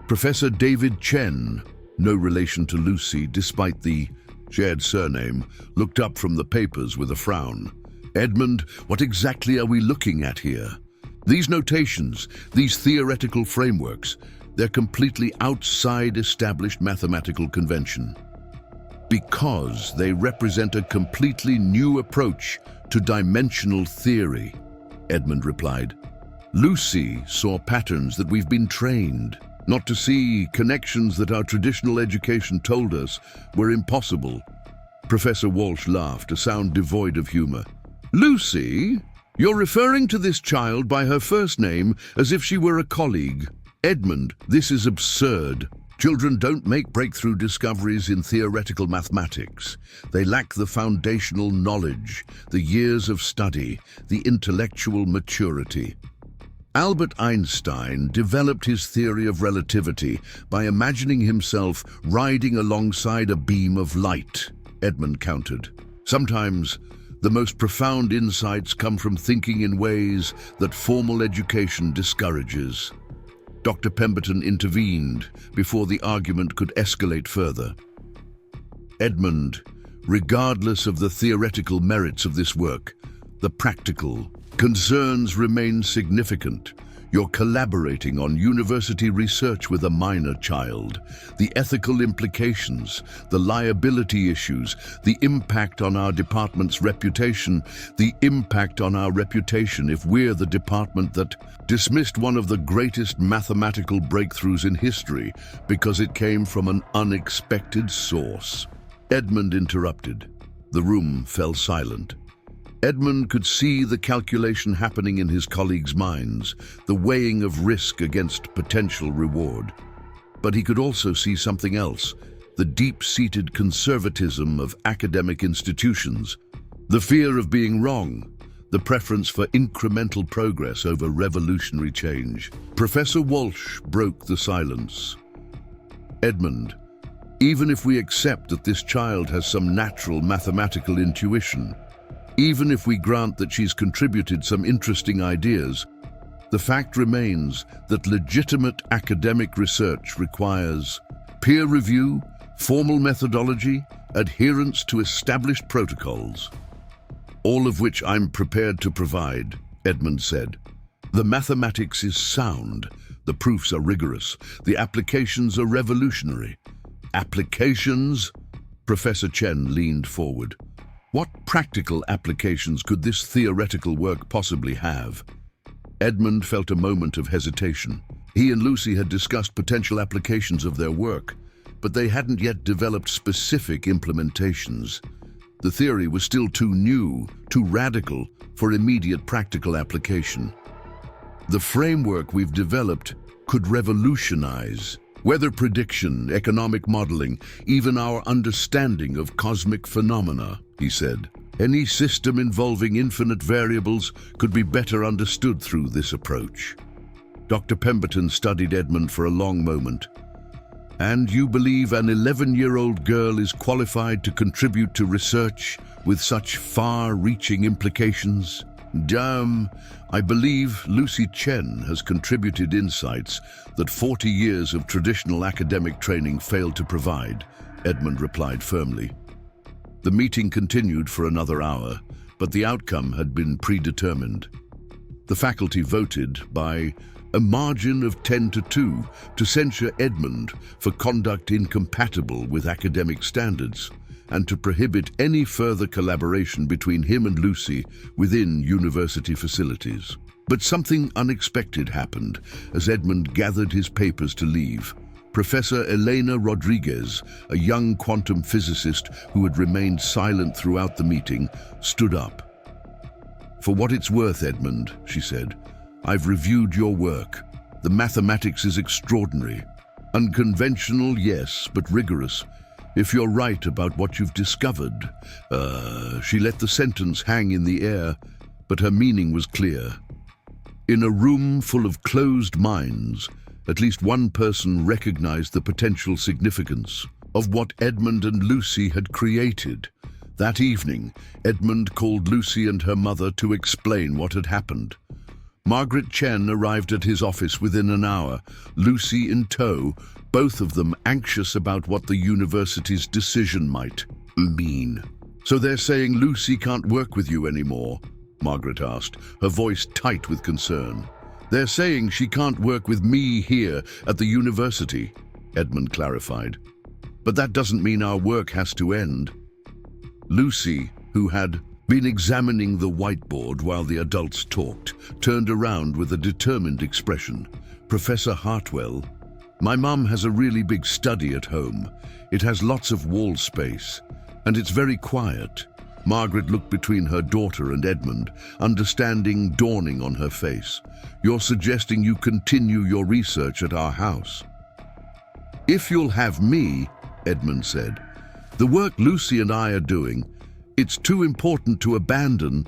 Professor David Chen, no relation to Lucy despite the shared surname, looked up from the papers with a frown. "Edmund, what exactly are we looking at here? These notations, these theoretical frameworks, they're completely outside established mathematical convention. Because they represent a completely new approach to dimensional theory," Edmund replied. "Lucy saw patterns that we've been trained not to see, connections that our traditional education told us were impossible." Professor Walsh laughed, a sound devoid of humor. "Lucy? You're referring to this child by her first name as if she were a colleague. Edmund, this is absurd. Children don't make breakthrough discoveries in theoretical mathematics. They lack the foundational knowledge, the years of study, the intellectual maturity." Albert Einstein developed his theory of relativity by imagining himself riding alongside a beam of light, Edmund countered. "Sometimes the most profound insights come from thinking in ways that formal education discourages." Dr. Pemberton intervened before the argument could escalate further. "Edmund, regardless of the theoretical merits of this work, the practical concerns remain significant. You're collaborating on university research with a minor child. The ethical implications, the liability issues, the impact on our department's reputation, the impact on our reputation if we're the department that dismissed one of the greatest mathematical breakthroughs in history because it came from an unexpected source." Edmund interrupted. The room fell silent. Edmund could see the calculation happening in his colleagues' minds, the weighing of risk against potential reward. But he could also see something else, the deep-seated conservatism of academic institutions, the fear of being wrong, the preference for incremental progress over revolutionary change. Professor Walsh broke the silence. "Edmund, even if we accept that this child has some natural mathematical intuition, even if we grant that she's contributed some interesting ideas, the fact remains that legitimate academic research requires peer review, formal methodology, adherence to established protocols. All of which I'm prepared to provide," Edmund said. "The mathematics is sound, the proofs are rigorous, the applications are revolutionary." "Applications?" Professor Chen leaned forward. "What practical applications could this theoretical work possibly have?" Edmund felt a moment of hesitation. He and Lucy had discussed potential applications of their work, but they hadn't yet developed specific implementations. The theory was still too new, too radical for immediate practical application. "The framework we've developed could revolutionize weather prediction, economic modeling, even our understanding of cosmic phenomena, he said. Any system involving infinite variables could be better understood through this approach. Dr. Pemberton studied Edmund for a long moment. And you believe an 11-year-old girl is qualified to contribute to research with such far-reaching implications? I believe Lucy Chen has contributed insights that 40 years of traditional academic training failed to provide, Edmund replied firmly. The meeting continued for another hour, but the outcome had been predetermined. The faculty voted by a margin of 10-2 to censure Edmund for conduct incompatible with academic standards and to prohibit any further collaboration between him and Lucy within university facilities. But something unexpected happened as Edmund gathered his papers to leave. Professor Elena Rodriguez, a young quantum physicist who had remained silent throughout the meeting, stood up. "For what it's worth, Edmund," she said, "I've reviewed your work. The mathematics is extraordinary. Unconventional, yes, but rigorous. If you're right about what you've discovered..." She let the sentence hang in the air, but her meaning was clear. In a room full of closed minds, at least one person recognized the potential significance of what Edmund and Lucy had created. That evening, Edmund called Lucy and her mother to explain what had happened. Margaret Chen arrived at his office within an hour, Lucy in tow, both of them anxious about what the university's decision might mean. "So they're saying Lucy can't work with you anymore?" Margaret asked, her voice tight with concern. "They're saying she can't work with me here at the university," Edmund clarified. "But that doesn't mean our work has to end." Lucy, who had been examining the whiteboard while the adults talked, turned around with a determined expression. "Professor Hartwell, my mum has a really big study at home. It has lots of wall space, and it's very quiet." Margaret looked between her daughter and Edmund, understanding dawning on her face. "You're suggesting you continue your research at our house?" "If you'll have me," Edmund said. "The work Lucy and I are doing, it's too important to abandon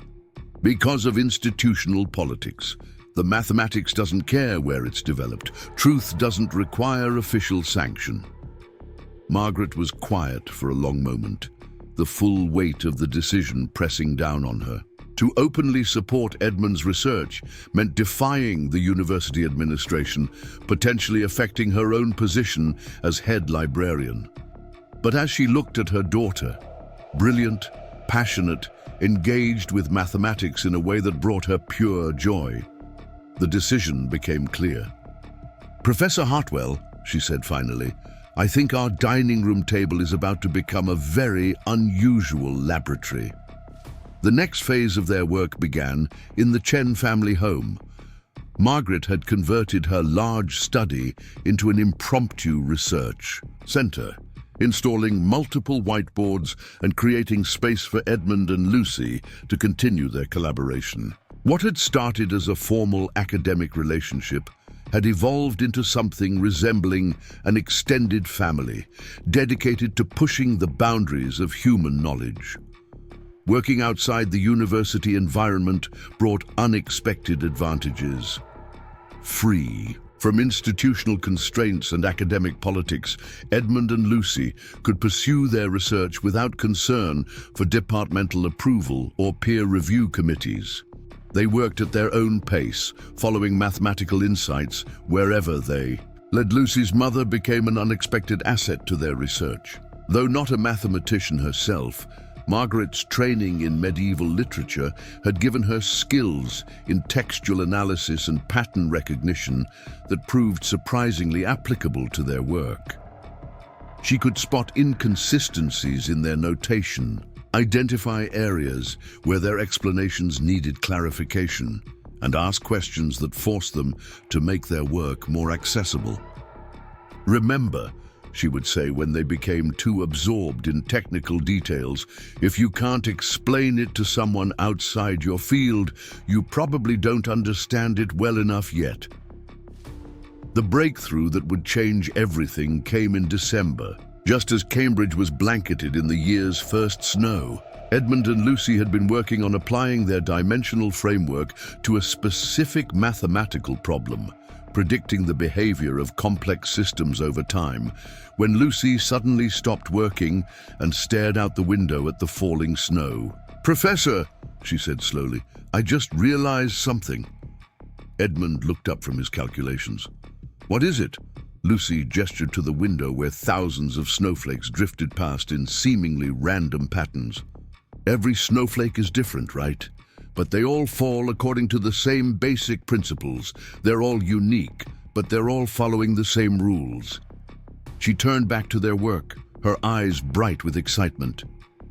because of institutional politics. The mathematics doesn't care where it's developed. Truth doesn't require official sanction." Margaret was quiet for a long moment, the full weight of the decision pressing down on her. To openly support Edmund's research meant defying the university administration, potentially affecting her own position as head librarian. But as she looked at her daughter, brilliant, passionate, engaged with mathematics in a way that brought her pure joy, the decision became clear. "Professor Hartwell," she said finally, "I think our dining room table is about to become a very unusual laboratory." The next phase of their work began in the Chen family home. Margaret had converted her large study into an impromptu research center, installing multiple whiteboards and creating space for Edmund and Lucy to continue their collaboration. What had started as a formal academic relationship had evolved into something resembling an extended family, dedicated to pushing the boundaries of human knowledge. Working outside the university environment brought unexpected advantages. Free from institutional constraints and academic politics, Edmund and Lucy could pursue their research without concern for departmental approval or peer review committees. They worked at their own pace, following mathematical insights wherever they led. Lucy's mother became an unexpected asset to their research. Though not a mathematician herself, Margaret's training in medieval literature had given her skills in textual analysis and pattern recognition that proved surprisingly applicable to their work. She could spot inconsistencies in their notation, identify areas where their explanations needed clarification, and ask questions that forced them to make their work more accessible. "Remember," she would say when they became too absorbed in technical details, "if you can't explain it to someone outside your field, you probably don't understand it well enough yet." The breakthrough that would change everything came in December. Just as Cambridge was blanketed in the year's first snow, Edmund and Lucy had been working on applying their dimensional framework to a specific mathematical problem, predicting the behavior of complex systems over time, when Lucy suddenly stopped working and stared out the window at the falling snow. "Professor," she said slowly, "I just realized something." Edmund looked up from his calculations. "What is it?" Lucy gestured to the window where thousands of snowflakes drifted past in seemingly random patterns. "Every snowflake is different, right? But they all fall according to the same basic principles. They're all unique, but they're all following the same rules." She turned back to their work, her eyes bright with excitement.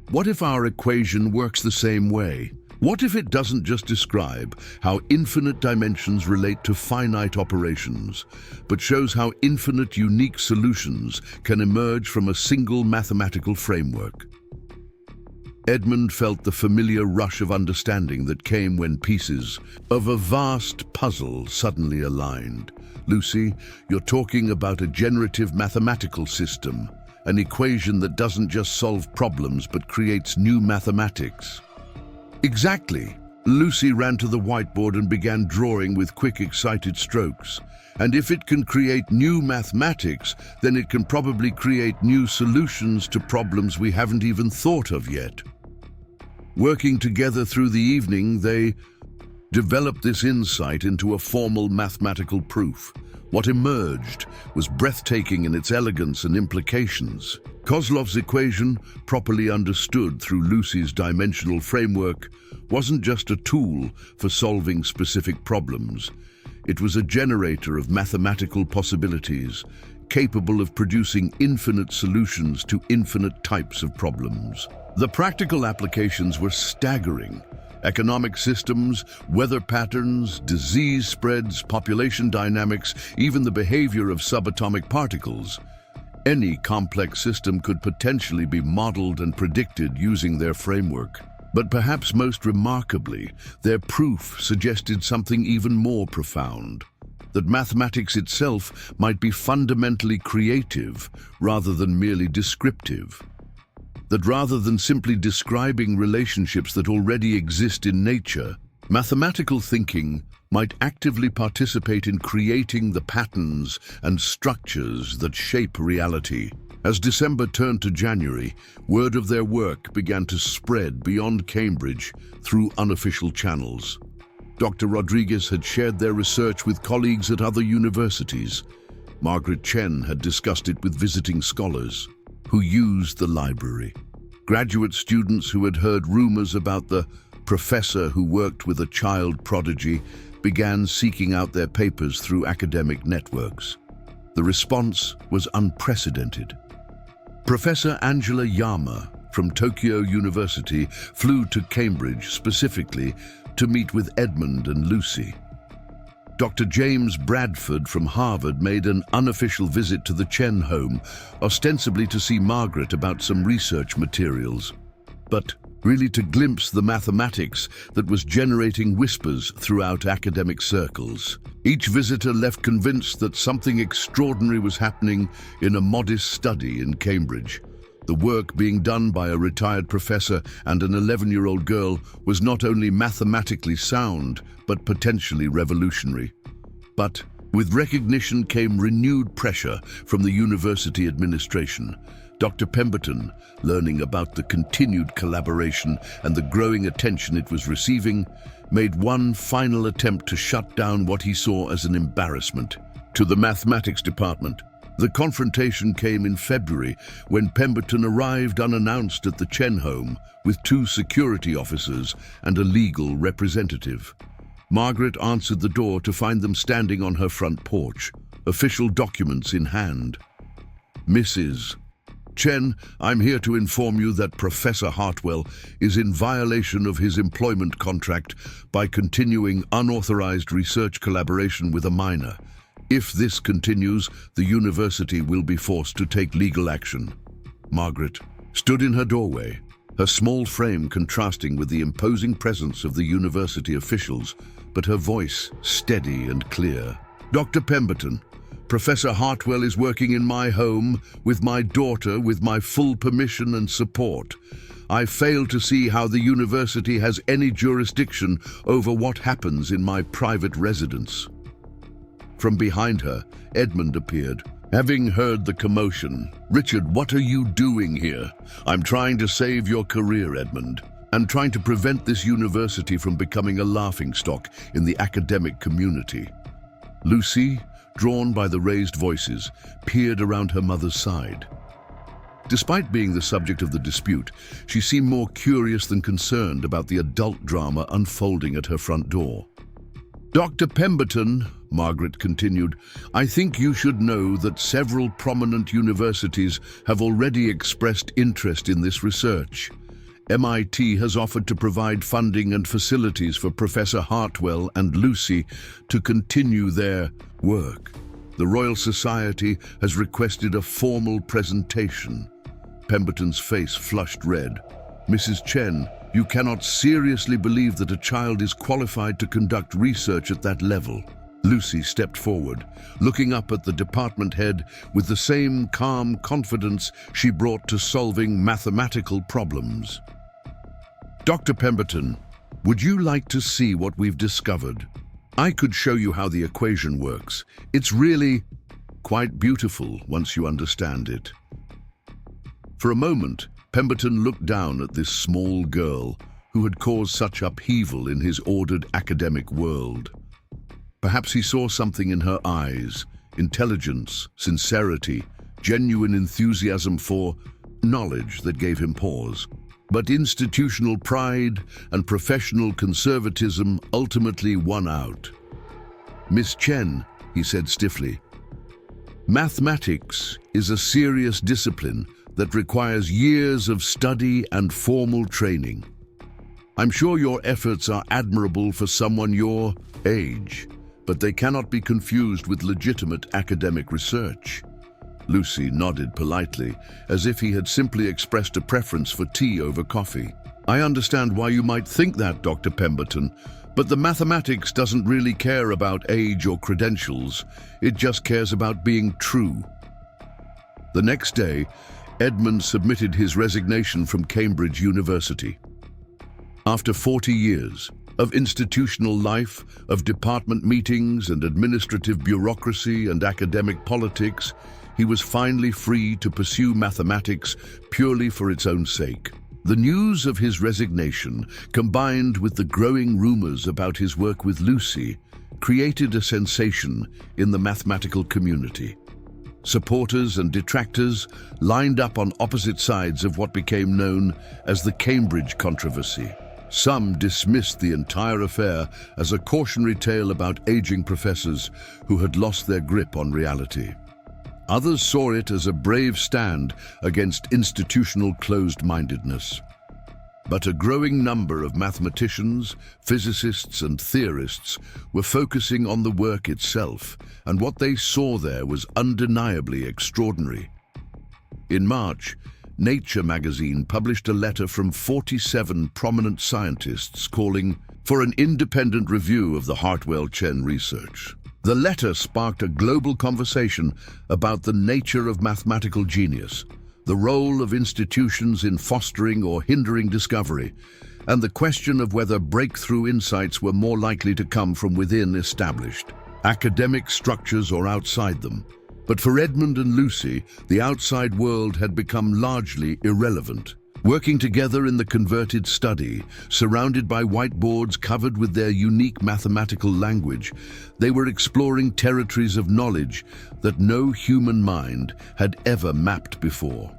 "What if our equation works the same way? What if it doesn't just describe how infinite dimensions relate to finite operations, but shows how infinite unique solutions can emerge from a single mathematical framework?" Edmund felt the familiar rush of understanding that came when pieces of a vast puzzle suddenly aligned. "Lucy, you're talking about a generative mathematical system, an equation that doesn't just solve problems but creates new mathematics." "Exactly." Lucy ran to the whiteboard and began drawing with quick, excited strokes. "And if it can create new mathematics, then it can probably create new solutions to problems we haven't even thought of yet." Working together through the evening, they developed this insight into a formal mathematical proof. What emerged was breathtaking in its elegance and implications. Kozlov's equation, properly understood through Lucy's dimensional framework, wasn't just a tool for solving specific problems. It was a generator of mathematical possibilities, capable of producing infinite solutions to infinite types of problems. The practical applications were staggering. Economic systems, weather patterns, disease spreads, population dynamics, even the behavior of subatomic particles. Any complex system could potentially be modeled and predicted using their framework. But perhaps most remarkably, their proof suggested something even more profound: that mathematics itself might be fundamentally creative rather than merely descriptive. That rather than simply describing relationships that already exist in nature, mathematical thinking might actively participate in creating the patterns and structures that shape reality. As December turned to January, word of their work began to spread beyond Cambridge through unofficial channels. Dr. Rodriguez had shared their research with colleagues at other universities. Margaret Chen had discussed it with visiting scholars who used the library. Graduate students who had heard rumors about the professor who worked with a child prodigy began seeking out their papers through academic networks. The response was unprecedented. Professor Angela Yama from Tokyo University flew to Cambridge specifically to meet with Edmund and Lucy. Dr. James Bradford from Harvard made an unofficial visit to the Chen home, ostensibly to see Margaret about some research materials, but really to glimpse the mathematics that was generating whispers throughout academic circles. Each visitor left convinced that something extraordinary was happening in a modest study in Cambridge. The work being done by a retired professor and an 11-year-old girl was not only mathematically sound, but potentially revolutionary. But with recognition came renewed pressure from the university administration. Dr. Pemberton, learning about the continued collaboration and the growing attention it was receiving, made one final attempt to shut down what he saw as an embarrassment. To the mathematics department, the confrontation came in February when Pemberton arrived unannounced at the Chen home with 2 security officers and a legal representative. Margaret answered the door to find them standing on her front porch, official documents in hand. "Mrs. Chen, I'm here to inform you that Professor Hartwell is in violation of his employment contract by continuing unauthorized research collaboration with a minor. If this continues, the university will be forced to take legal action." Margaret stood in her doorway, her small frame contrasting with the imposing presence of the university officials, but her voice steady and clear. "Dr. Pemberton, Professor Hartwell is working in my home, with my daughter, with my full permission and support. I fail to see how the university has any jurisdiction over what happens in my private residence." From behind her, Edmund appeared. Having heard the commotion, "Richard, what are you doing here?" "I'm trying to save your career, Edmund, and trying to prevent this university from becoming a laughingstock in the academic community." Lucy, drawn by the raised voices, peered around her mother's side. Despite being the subject of the dispute, she seemed more curious than concerned about the adult drama unfolding at her front door. "Dr. Pemberton," Margaret continued, "I think you should know that several prominent universities have already expressed interest in this research. MIT has offered to provide funding and facilities for Professor Hartwell and Lucy to continue their work. The Royal Society has requested a formal presentation." Pemberton's face flushed red. "Mrs. Chen, you cannot seriously believe that a child is qualified to conduct research at that level." Lucy stepped forward, looking up at the department head with the same calm confidence she brought to solving mathematical problems. "Dr. Pemberton, would you like to see what we've discovered? I could show you how the equation works. It's really quite beautiful once you understand it." For a moment, Pemberton looked down at this small girl who had caused such upheaval in his ordered academic world. Perhaps he saw something in her eyes, intelligence, sincerity, genuine enthusiasm for knowledge that gave him pause. But institutional pride and professional conservatism ultimately won out. "Miss Chen," he said stiffly, "mathematics is a serious discipline that requires years of study and formal training. I'm sure your efforts are admirable for someone your age, but they cannot be confused with legitimate academic research." Lucy nodded politely, as if he had simply expressed a preference for tea over coffee. "I understand why you might think that, Dr. Pemberton, but the mathematics doesn't really care about age or credentials. It just cares about being true." The next day, Edmund submitted his resignation from Cambridge University. After 40 years of institutional life, of department meetings and administrative bureaucracy and academic politics, he was finally free to pursue mathematics purely for its own sake. The news of his resignation, combined with the growing rumors about his work with Lucy, created a sensation in the mathematical community. Supporters and detractors lined up on opposite sides of what became known as the Cambridge controversy. Some dismissed the entire affair as a cautionary tale about aging professors who had lost their grip on reality. Others saw it as a brave stand against institutional closed-mindedness. But a growing number of mathematicians, physicists, and theorists were focusing on the work itself, and what they saw there was undeniably extraordinary. In March, Nature magazine published a letter from 47 prominent scientists calling for an independent review of the Hartwell-Chen research. The letter sparked a global conversation about the nature of mathematical genius, the role of institutions in fostering or hindering discovery, and the question of whether breakthrough insights were more likely to come from within established academic structures or outside them. But for Edmund and Lucy, the outside world had become largely irrelevant. Working together in the converted study, surrounded by whiteboards covered with their unique mathematical language, they were exploring territories of knowledge that no human mind had ever mapped before.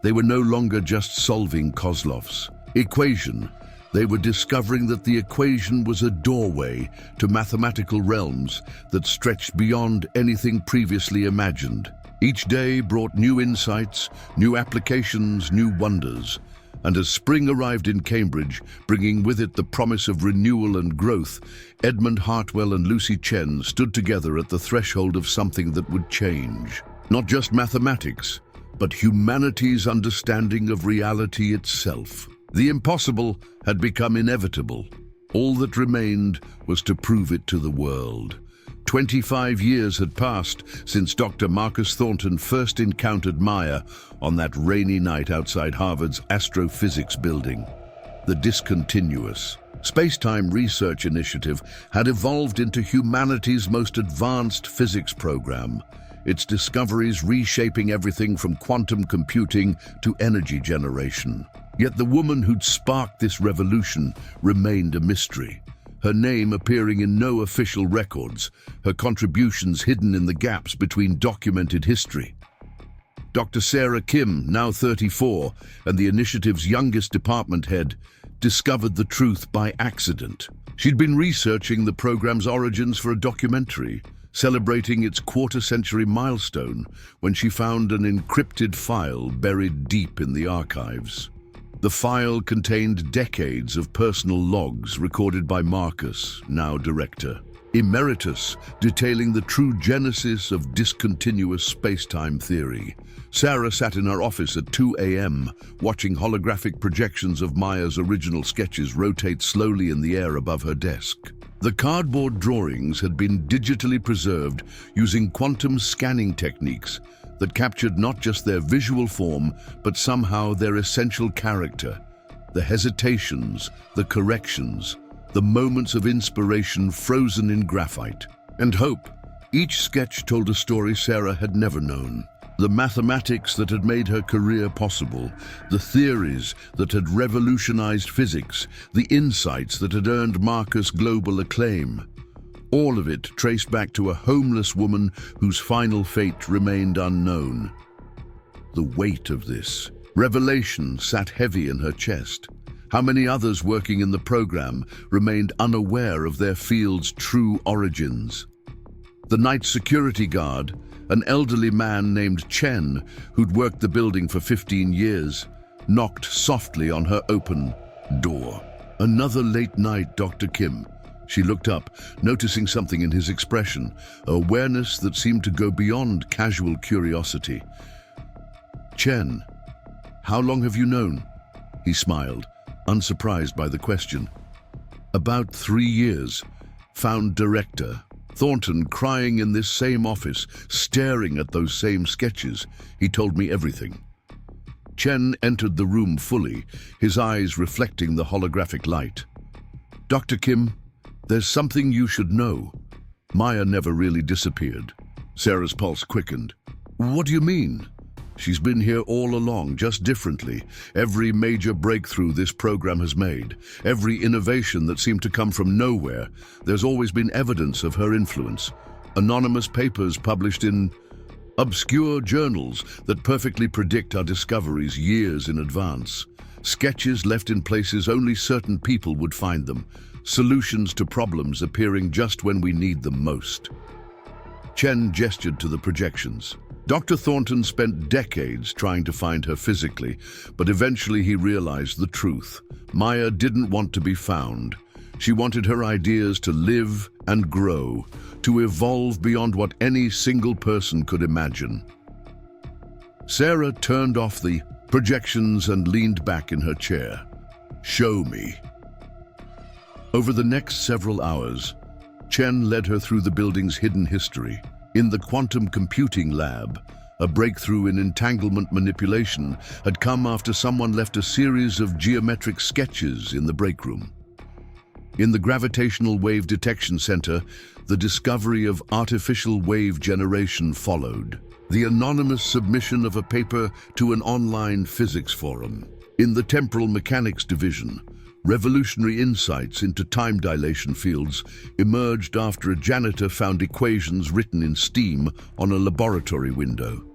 They were no longer just solving Kozlov's equation. They were discovering that the equation was a doorway to mathematical realms that stretched beyond anything previously imagined. Each day brought new insights, new applications, new wonders. And as spring arrived in Cambridge, bringing with it the promise of renewal and growth, Edmund Hartwell and Lucy Chen stood together at the threshold of something that would change. Not just mathematics, but humanity's understanding of reality itself. The impossible had become inevitable. All that remained was to prove it to the world, 25 years had passed since Dr. Marcus Thornton first encountered Maya on that rainy night outside Harvard's astrophysics building. The discontinuous space-time research initiative had evolved into humanity's most advanced physics program, its discoveries reshaping everything from quantum computing to energy generation. Yet the woman who'd sparked this revolution remained a mystery, her name appearing in no official records, her contributions hidden in the gaps between documented history. Dr. Sarah Kim, now 34, and the initiative's youngest department head, discovered the truth by accident. She'd been researching the program's origins for a documentary, celebrating its quarter-century milestone when she found an encrypted file buried deep in the archives. The file contained decades of personal logs recorded by Marcus, now director emeritus, detailing the true genesis of discontinuous space-time theory. Sarah sat in her office at 2 a.m., watching holographic projections of Maya's original sketches rotate slowly in the air above her desk. The cardboard drawings had been digitally preserved using quantum scanning techniques that captured not just their visual form, but somehow their essential character, the hesitations, the corrections, the moments of inspiration frozen in graphite. And hope. Each sketch told a story Sarah had never known. The mathematics that had made her career possible, the theories that had revolutionized physics, the insights that had earned Marcus global acclaim. All of it traced back to a homeless woman whose final fate remained unknown. The weight of this revelation sat heavy in her chest. How many others working in the program remained unaware of their field's true origins? The night security guard, an elderly man named Chen, who'd worked the building for 15 years, knocked softly on her open door. Another late night, Dr. Kim. She looked up, noticing something in his expression, awareness that seemed to go beyond casual curiosity. Chen, how long have you known? He smiled, unsurprised by the question. About 3 years. Found director Thornton crying in this same office, staring at those same sketches. He told me everything. Chen entered the room fully, his eyes reflecting the holographic light. Dr. Kim, there's something you should know. Maya never really disappeared. Sarah's pulse quickened. What do you mean? She's been here all along, just differently. Every major breakthrough this program has made, every innovation that seemed to come from nowhere, there's always been evidence of her influence. Anonymous papers published in obscure journals that perfectly predict our discoveries years in advance. Sketches left in places only certain people would find them. Solutions to problems appearing just when we need them most. Chen gestured to the projections. Dr. Thornton spent decades trying to find her physically, but eventually he realized the truth. Maya didn't want to be found. She wanted her ideas to live and grow, to evolve beyond what any single person could imagine. Sarah turned off the projections and leaned back in her chair. Show me. Over the next several hours, Chen led her through the building's hidden history. In the quantum computing lab, a breakthrough in entanglement manipulation had come after someone left a series of geometric sketches in the break room. In the gravitational wave detection center, the discovery of artificial wave generation followed. The anonymous submission of a paper to an online physics forum. In the temporal mechanics division, revolutionary insights into time dilation fields emerged after a janitor found equations written in steam on a laboratory window.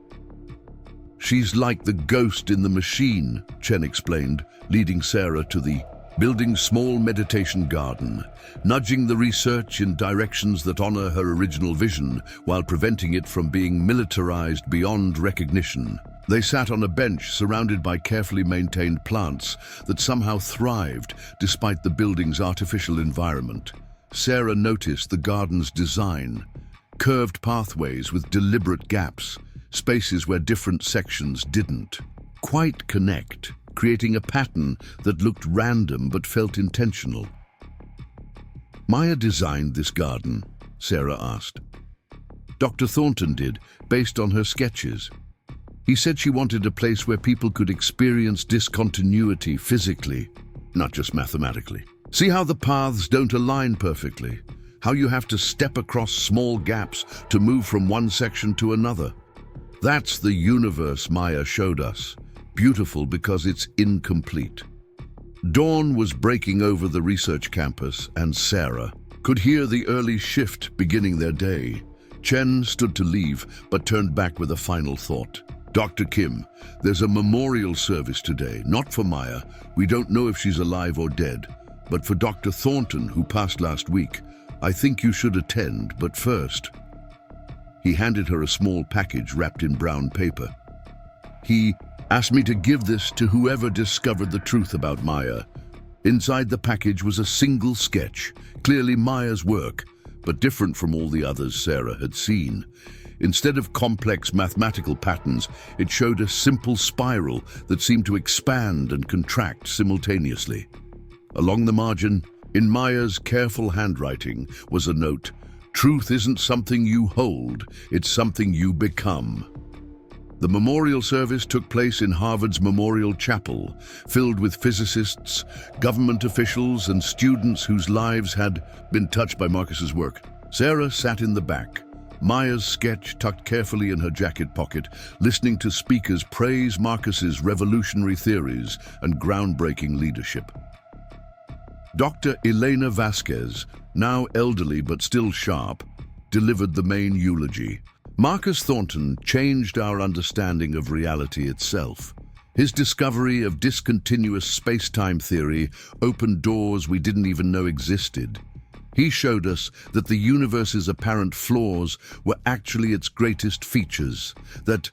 She's like the ghost in the machine, Chen explained, leading Sarah to the building's small meditation garden, nudging the research in directions that honor her original vision while preventing it from being militarized beyond recognition. They sat on a bench surrounded by carefully maintained plants that somehow thrived despite the building's artificial environment. Sarah noticed the garden's design, curved pathways with deliberate gaps, spaces where different sections didn't quite connect, creating a pattern that looked random but felt intentional. Maya designed this garden, Sarah asked. Dr. Thornton did, based on her sketches. He said she wanted a place where people could experience discontinuity physically, not just mathematically. See how the paths don't align perfectly, how you have to step across small gaps to move from one section to another. That's the universe Maya showed us, beautiful because it's incomplete. Dawn was breaking over the research campus, and Sarah could hear the early shift beginning their day. Chen stood to leave, but turned back with a final thought. Dr. Kim, there's a memorial service today, not for Maya. We don't know if she's alive or dead, but for Dr. Thornton, who passed last week. I think you should attend, but first. He handed her a small package wrapped in brown paper. He asked me to give this to whoever discovered the truth about Maya. Inside the package was a single sketch, clearly Maya's work, but different from all the others Sarah had seen. Instead of complex mathematical patterns, it showed a simple spiral that seemed to expand and contract simultaneously. Along the margin, in Maya's careful handwriting, was a note: "Truth isn't something you hold, it's something you become." The memorial service took place in Harvard's Memorial Chapel, filled with physicists, government officials, and students whose lives had been touched by Marcus's work. Sarah sat in the back, Maya's sketch tucked carefully in her jacket pocket, listening to speakers praise Marcus's revolutionary theories and groundbreaking leadership. Dr. Elena Vasquez, now elderly but still sharp, delivered the main eulogy. Marcus Thornton changed our understanding of reality itself. His discovery of discontinuous space-time theory opened doors we didn't even know existed. He showed us that the universe's apparent flaws were actually its greatest features, that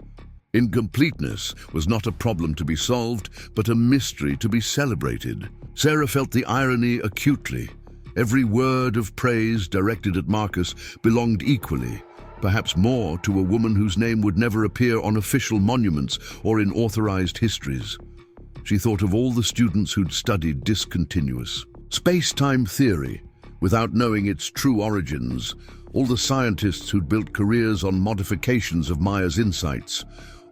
incompleteness was not a problem to be solved, but a mystery to be celebrated. Sarah felt the irony acutely. Every word of praise directed at Marcus belonged equally, perhaps more, to a woman whose name would never appear on official monuments or in authorized histories. She thought of all the students who'd studied discontinuous space-time theory without knowing its true origins, all the scientists who'd built careers on modifications of Maya's insights,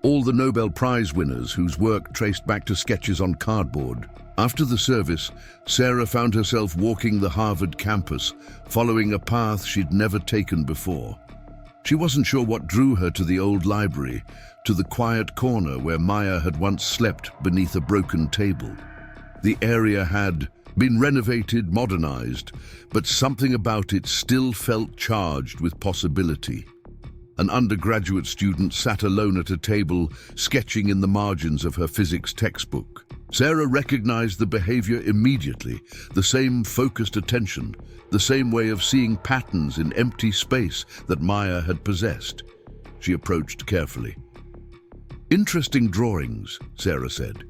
all the Nobel Prize winners whose work traced back to sketches on cardboard. After the service, Sarah found herself walking the Harvard campus, following a path she'd never taken before. She wasn't sure what drew her to the old library, to the quiet corner where Maya had once slept beneath a broken table. The area had been renovated, modernized, but something about it still felt charged with possibility. An undergraduate student sat alone at a table, sketching in the margins of her physics textbook. Sarah recognized the behavior immediately, the same focused attention, the same way of seeing patterns in empty space that Maya had possessed. She approached carefully. "Interesting drawings," Sarah said.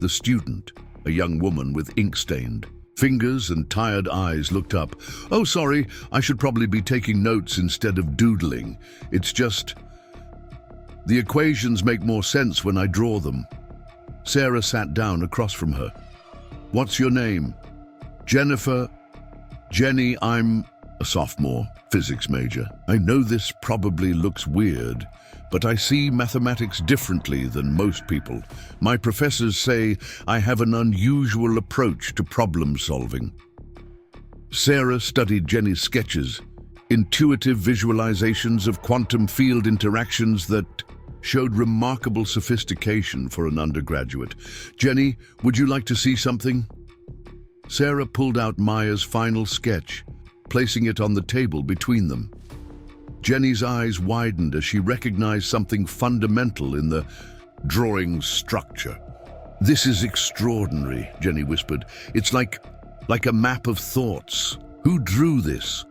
The student, a young woman with ink-stained fingers and tired eyes, looked up. "Oh, sorry, I should probably be taking notes instead of doodling. It's just, the equations make more sense when I draw them." Sarah sat down across from her. "What's your name?" "Jennifer." "Jenny, I'm a sophomore, physics major. I know this probably looks weird, but I see mathematics differently than most people. My professors say I have an unusual approach to problem solving." Sarah studied Jenny's sketches, intuitive visualizations of quantum field interactions that showed remarkable sophistication for an undergraduate. "Jenny, would you like to see something?" Sarah pulled out Maya's final sketch, placing it on the table between them. Jenny's eyes widened as she recognized something fundamental in the drawing's structure. "This is extraordinary," Jenny whispered. "It's like a map of thoughts. Who drew this?"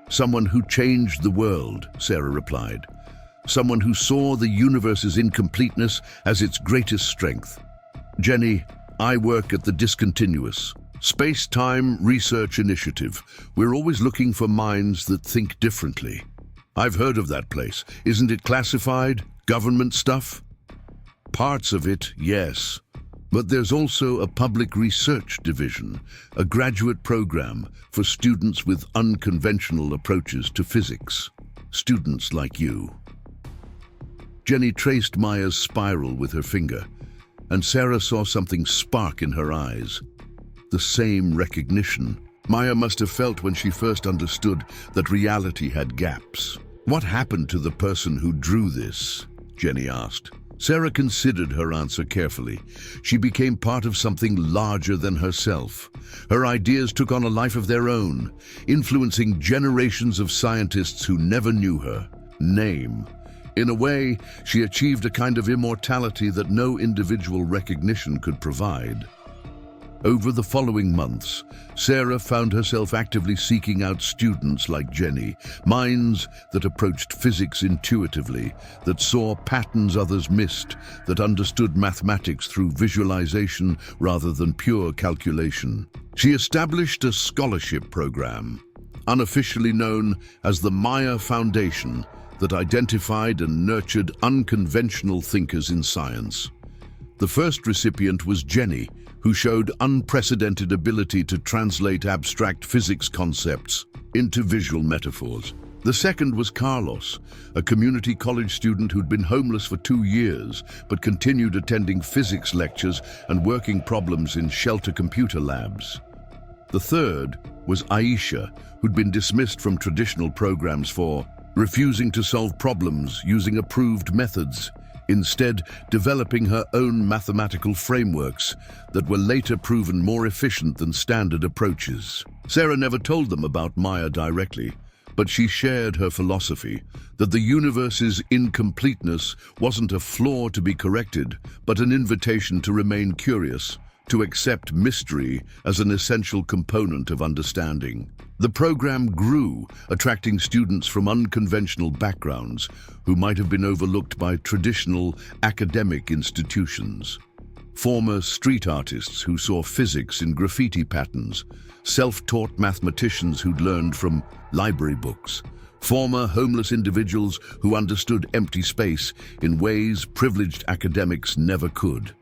"Someone who changed the world," Sarah replied. "Someone who saw the universe's incompleteness as its greatest strength. Jenny, I work at the Discontinuous Space-Time Research Initiative. We're always looking for minds that think differently." "I've heard of that place. Isn't it classified? Government stuff?" "Parts of it, yes. But there's also a public research division, a graduate program for students with unconventional approaches to physics. Students like you. Jenny traced Maya's spiral with her finger, and Sarah saw something spark in her eyes. The same recognition Maya must have felt when she first understood that reality had gaps. "What happened to the person who drew this?" Jenny asked. Sarah considered her answer carefully. She became part of something larger than herself. Her ideas took on a life of their own, influencing generations of scientists who never knew her name. In a way, she achieved a kind of immortality that no individual recognition could provide. Over the following months, Sarah found herself actively seeking out students like Jenny, minds that approached physics intuitively, that saw patterns others missed, that understood mathematics through visualization rather than pure calculation. She established a scholarship program, unofficially known as the Maya Foundation, that identified and nurtured unconventional thinkers in science. The first recipient was Jenny, who showed unprecedented ability to translate abstract physics concepts into visual metaphors. The second was Carlos, a community college student who'd been homeless for 2 years, but continued attending physics lectures and working problems in shelter computer labs. The third was Aisha, who'd been dismissed from traditional programs for refusing to solve problems using approved methods, instead developing her own mathematical frameworks that were later proven more efficient than standard approaches. Sarah never told them about Maya directly, but she shared her philosophy that the universe's incompleteness wasn't a flaw to be corrected, but an invitation to remain curious, to accept mystery as an essential component of understanding. The program grew, attracting students from unconventional backgrounds who might have been overlooked by traditional academic institutions. Former street artists who saw physics in graffiti patterns, self-taught mathematicians who'd learned from library books, former homeless individuals who understood empty space in ways privileged academics never could.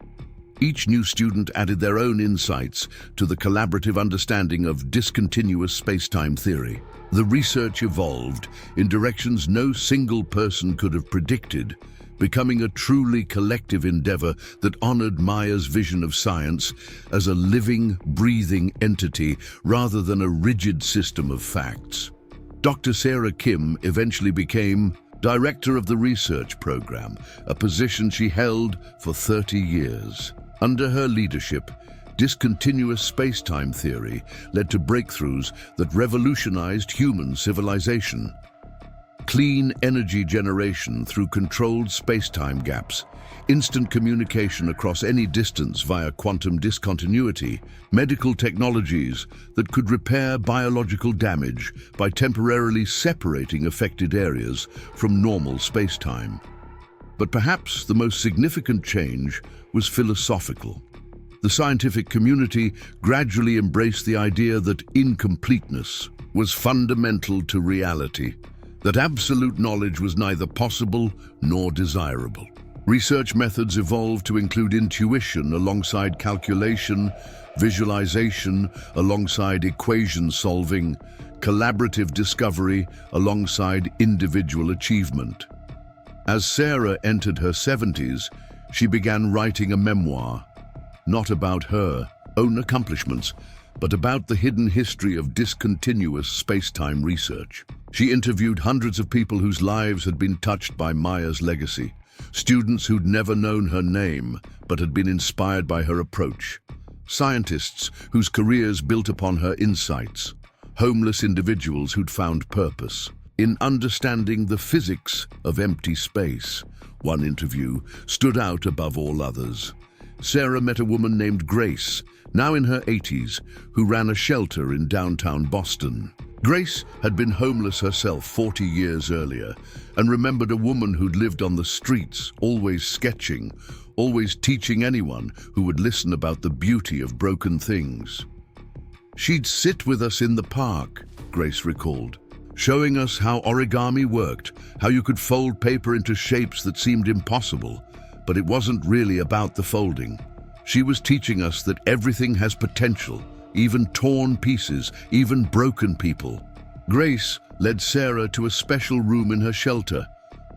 Each new student added their own insights to the collaborative understanding of discontinuous space-time theory. The research evolved in directions no single person could have predicted, becoming a truly collective endeavor that honored Maya's vision of science as a living, breathing entity rather than a rigid system of facts. Dr. Sarah Kim eventually became director of the research program, a position she held for 30 years. Under her leadership, discontinuous space-time theory led to breakthroughs that revolutionized human civilization. Clean energy generation through controlled space-time gaps, instant communication across any distance via quantum discontinuity, medical technologies that could repair biological damage by temporarily separating affected areas from normal space-time. But perhaps the most significant change was philosophical. The scientific community gradually embraced the idea that incompleteness was fundamental to reality, that absolute knowledge was neither possible nor desirable. Research methods evolved to include intuition alongside calculation, visualization alongside equation solving, collaborative discovery alongside individual achievement. As Sarah entered her 70s, she began writing a memoir, not about her own accomplishments, but about the hidden history of discontinuous space-time research. She interviewed hundreds of people whose lives had been touched by Maya's legacy, students who'd never known her name, but had been inspired by her approach, scientists whose careers built upon her insights, homeless individuals who'd found purpose in understanding the physics of empty space. One interview stood out above all others. Sarah met a woman named Grace, now in her 80s, who ran a shelter in downtown Boston. Grace had been homeless herself 40 years earlier and remembered a woman who'd lived on the streets, always sketching, always teaching anyone who would listen about the beauty of broken things. "She'd sit with us in the park," Grace recalled, showing us how origami worked, how you could fold paper into shapes that seemed impossible, but it wasn't really about the folding. She was teaching us that everything has potential, even torn pieces, even broken people. Grace led Sarah to a special room in her shelter,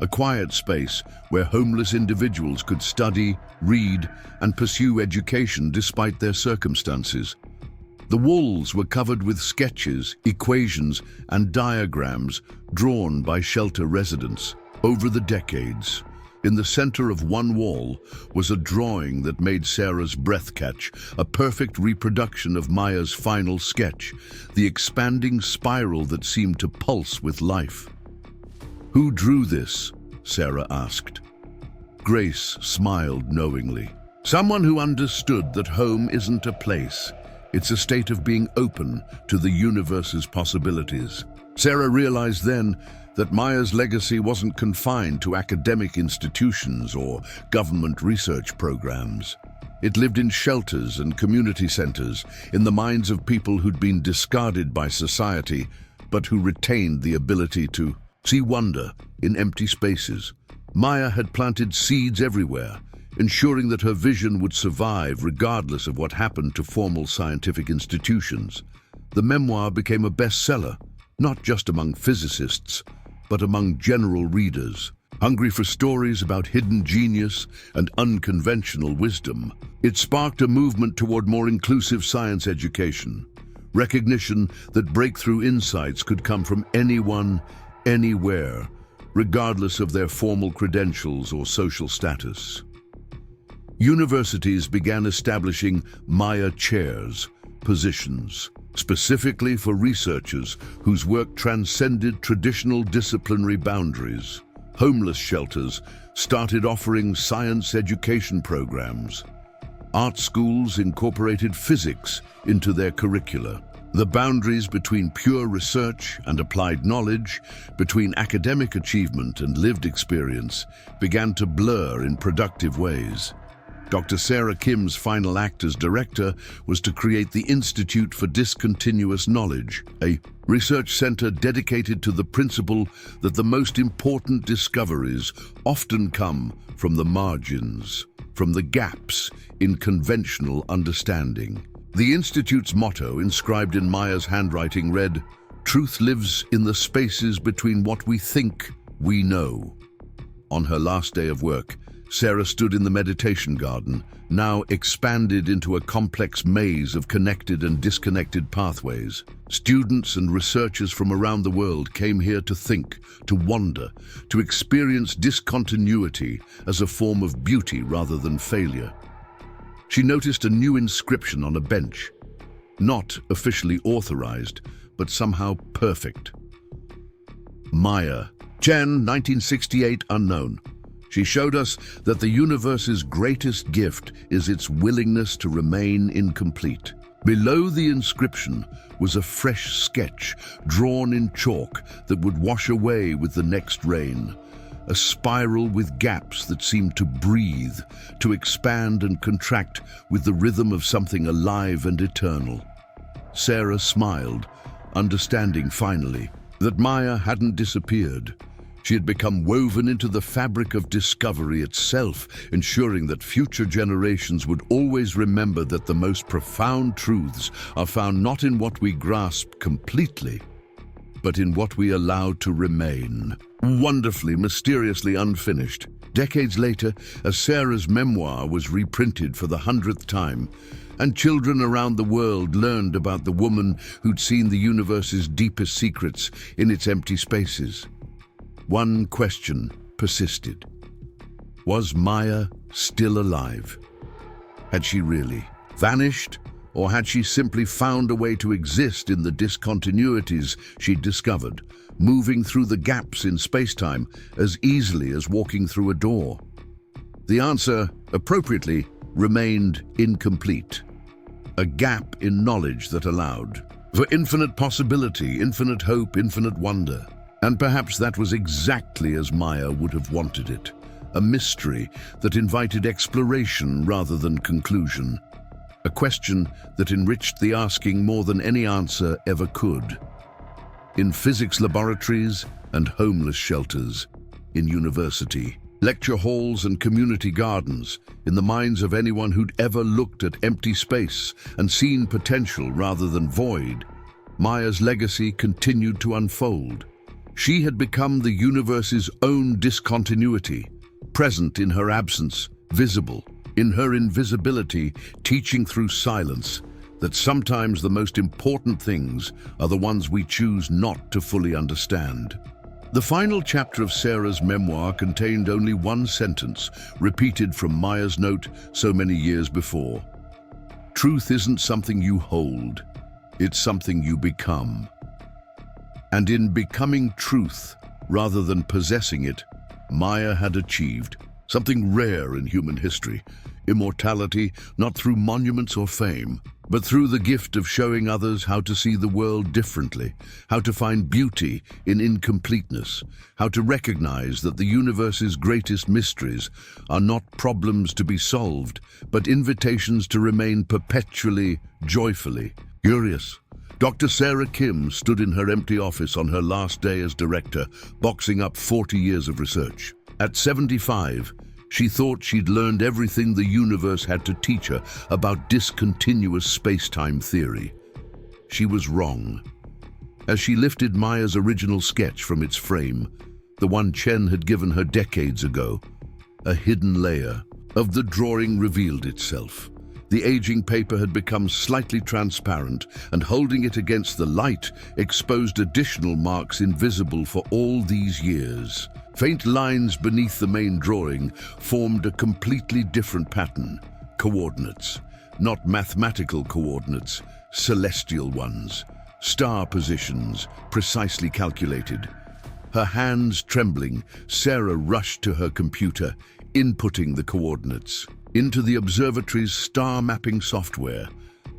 a quiet space where homeless individuals could study, read, and pursue education despite their circumstances. The walls were covered with sketches, equations, and diagrams drawn by shelter residents. Over the decades, in the center of one wall was a drawing that made Sarah's breath catch, a perfect reproduction of Maya's final sketch, the expanding spiral that seemed to pulse with life. "Who drew this?" Sarah asked. Grace smiled knowingly. "Someone who understood that home isn't a place. It's a state of being open to the universe's possibilities." Sarah realized then that Maya's legacy wasn't confined to academic institutions or government research programs. It lived in shelters and community centers, in the minds of people who'd been discarded by society, but who retained the ability to see wonder in empty spaces. Maya had planted seeds everywhere, ensuring that her vision would survive regardless of what happened to formal scientific institutions. The memoir became a bestseller, not just among physicists, but among general readers, hungry for stories about hidden genius and unconventional wisdom. It sparked a movement toward more inclusive science education, recognition that breakthrough insights could come from anyone, anywhere, regardless of their formal credentials or social status. Universities began establishing Maya chairs, positions, specifically for researchers whose work transcended traditional disciplinary boundaries. Homeless shelters started offering science education programs. Art schools incorporated physics into their curricula. The boundaries between pure research and applied knowledge, between academic achievement and lived experience, began to blur in productive ways. Dr. Sarah Kim's final act as director was to create the Institute for Discontinuous Knowledge, a research center dedicated to the principle that the most important discoveries often come from the margins, from the gaps in conventional understanding. The Institute's motto, inscribed in Maya's handwriting, read, "Truth lives in the spaces between what we think we know." On her last day of work, Sarah stood in the meditation garden, now expanded into a complex maze of connected and disconnected pathways. Students and researchers from around the world came here to think, to wonder, to experience discontinuity as a form of beauty rather than failure. She noticed a new inscription on a bench, not officially authorized, but somehow perfect. Maya, Jan, 1968, unknown. She showed us that the universe's greatest gift is its willingness to remain incomplete. Below the inscription was a fresh sketch drawn in chalk that would wash away with the next rain. A spiral with gaps that seemed to breathe, to expand and contract with the rhythm of something alive and eternal. Sarah smiled, understanding finally that Maya hadn't disappeared. She had become woven into the fabric of discovery itself, ensuring that future generations would always remember that the most profound truths are found not in what we grasp completely, but in what we allow to remain. Wonderfully, mysteriously unfinished. Decades later, as Sarah's memoir was reprinted for the 100th time, and children around the world learned about the woman who'd seen the universe's deepest secrets in its empty spaces. One question persisted. Was Maya still alive? Had she really vanished, or had she simply found a way to exist in the discontinuities she'd discovered, moving through the gaps in space-time as easily as walking through a door? The answer, appropriately, remained incomplete. A gap in knowledge that allowed for infinite possibility, infinite hope, infinite wonder. And perhaps that was exactly as Maya would have wanted it. A mystery that invited exploration rather than conclusion. A question that enriched the asking more than any answer ever could. In physics laboratories and homeless shelters, in university lecture halls and community gardens, in the minds of anyone who'd ever looked at empty space and seen potential rather than void. Maya's legacy continued to unfold. She had become the universe's own discontinuity, present in her absence, visible in her invisibility, teaching through silence that sometimes the most important things are the ones we choose not to fully understand. The final chapter of Sarah's memoir contained only one sentence, repeated from Maya's note so many years before. "Truth isn't something you hold, it's something you become." And in becoming truth, rather than possessing it, Maya had achieved something rare in human history: immortality, not through monuments or fame, but through the gift of showing others how to see the world differently, how to find beauty in incompleteness, how to recognize that the universe's greatest mysteries are not problems to be solved, but invitations to remain perpetually, joyfully curious. Dr. Sarah Kim stood in her empty office on her last day as director, boxing up 40 years of research. At 75, she thought she'd learned everything the universe had to teach her about discontinuous space-time theory. She was wrong. As she lifted Maya's original sketch from its frame, the one Chen had given her decades ago, a hidden layer of the drawing revealed itself. The aging paper had become slightly transparent, and holding it against the light exposed additional marks invisible for all these years. Faint lines beneath the main drawing formed a completely different pattern. Coordinates. Not mathematical coordinates, celestial ones. Star positions, precisely calculated. Her hands trembling, Sarah rushed to her computer, inputting the coordinates into the observatory's star mapping software.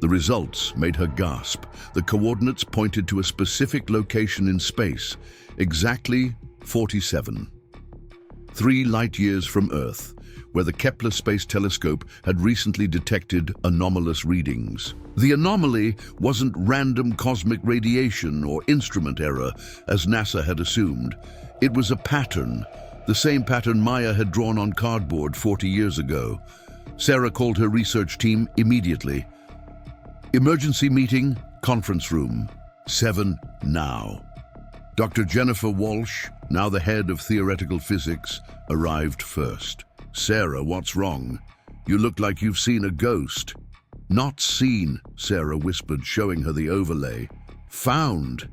The results made her gasp. The coordinates pointed to a specific location in space, exactly 47. 3 light-years from Earth, where the Kepler Space Telescope had recently detected anomalous readings. The anomaly wasn't random cosmic radiation or instrument error, as NASA had assumed. It was a pattern, the same pattern Maya had drawn on cardboard 40 years ago. Sarah called her research team immediately. "Emergency meeting, conference room, 7 now." Dr. Jennifer Walsh, now the head of theoretical physics, arrived first. "Sarah, what's wrong? You look like you've seen a ghost." "Not seen," Sarah whispered, showing her the overlay. "Found."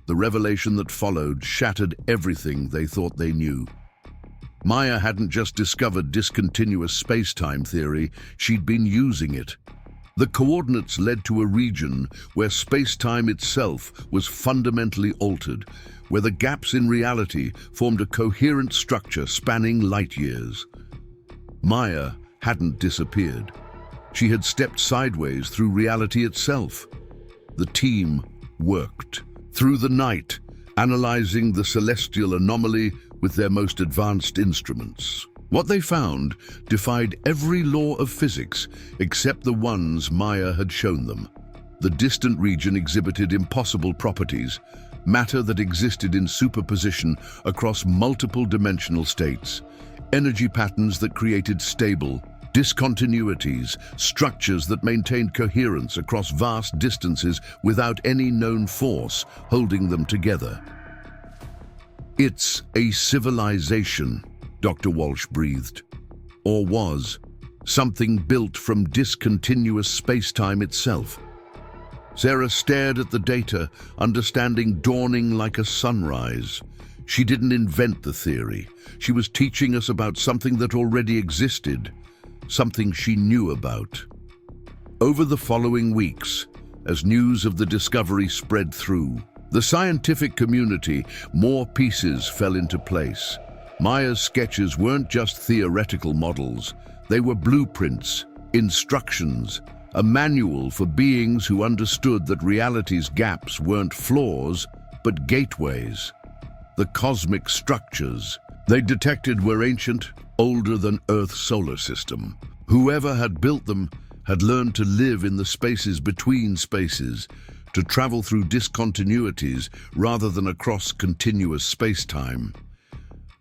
The revelation that followed shattered everything they thought they knew. Maya hadn't just discovered discontinuous space-time theory, she'd been using it. The coordinates led to a region where space-time itself was fundamentally altered, where the gaps in reality formed a coherent structure spanning light years. Maya hadn't disappeared. She had stepped sideways through reality itself. The team worked through the night, analyzing the celestial anomaly with their most advanced instruments. What they found defied every law of physics except the ones Maya had shown them. The distant region exhibited impossible properties, matter that existed in superposition across multiple dimensional states, energy patterns that created stable discontinuities, structures that maintained coherence across vast distances without any known force holding them together. "It's a civilization," Dr. Walsh breathed. "Or was. Something built from discontinuous space-time itself." Sarah stared at the data, understanding dawning like a sunrise. She didn't invent the theory. She was teaching us about something that already existed, something she knew about. Over the following weeks, as news of the discovery spread through the scientific community, more pieces fell into place. Maya's sketches weren't just theoretical models. They were blueprints, instructions, a manual for beings who understood that reality's gaps weren't flaws, but gateways. The cosmic structures they detected were ancient, older than Earth's solar system. Whoever had built them had learned to live in the spaces between spaces, to travel through discontinuities rather than across continuous space-time.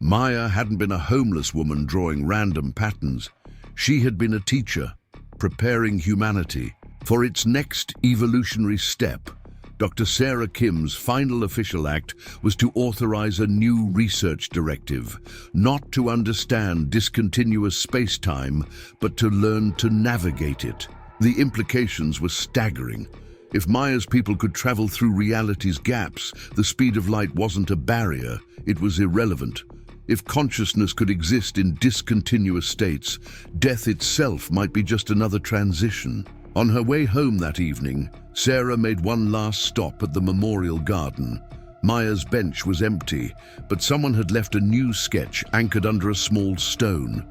Maya hadn't been a homeless woman drawing random patterns. She had been a teacher, preparing humanity for its next evolutionary step. Dr. Sarah Kim's final official act was to authorize a new research directive, not to understand discontinuous space-time, but to learn to navigate it. The implications were staggering. If Maya's people could travel through reality's gaps, the speed of light wasn't a barrier, it was irrelevant. If consciousness could exist in discontinuous states, death itself might be just another transition. On her way home that evening, Sarah made one last stop at the memorial garden. Maya's bench was empty, but someone had left a new sketch anchored under a small stone.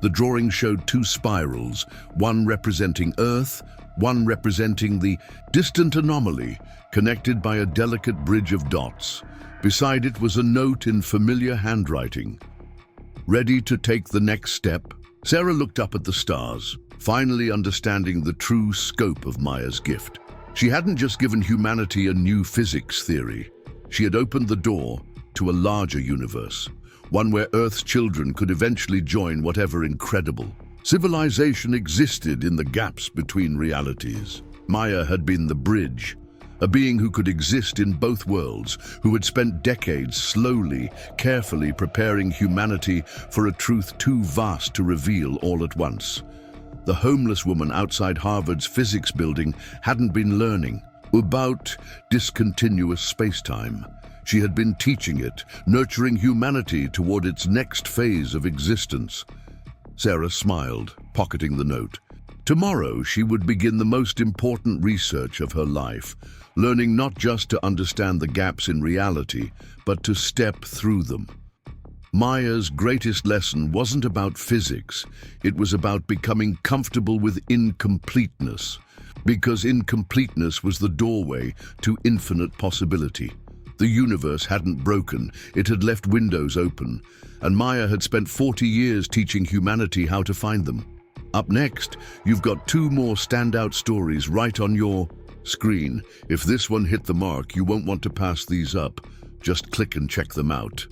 The drawing showed two spirals, one representing Earth, one representing the distant anomaly, connected by a delicate bridge of dots. Beside it was a note in familiar handwriting. Ready to take the next step? Sarah looked up at the stars, finally understanding the true scope of Maya's gift. She hadn't just given humanity a new physics theory. She had opened the door to a larger universe, one where Earth's children could eventually join whatever incredible civilization existed in the gaps between realities. Maya had been the bridge, a being who could exist in both worlds, who had spent decades slowly, carefully preparing humanity for a truth too vast to reveal all at once. The homeless woman outside Harvard's physics building hadn't been learning about discontinuous space-time. She had been teaching it, nurturing humanity toward its next phase of existence. Sarah smiled, pocketing the note. Tomorrow she would begin the most important research of her life, learning not just to understand the gaps in reality, but to step through them. Maya's greatest lesson wasn't about physics, it was about becoming comfortable with incompleteness, because incompleteness was the doorway to infinite possibility. The universe hadn't broken, it had left windows open, and Maya had spent 40 years teaching humanity how to find them. Up next, you've got two more standout stories right on your screen. If this one hit the mark, you won't want to pass these up. Just click and check them out.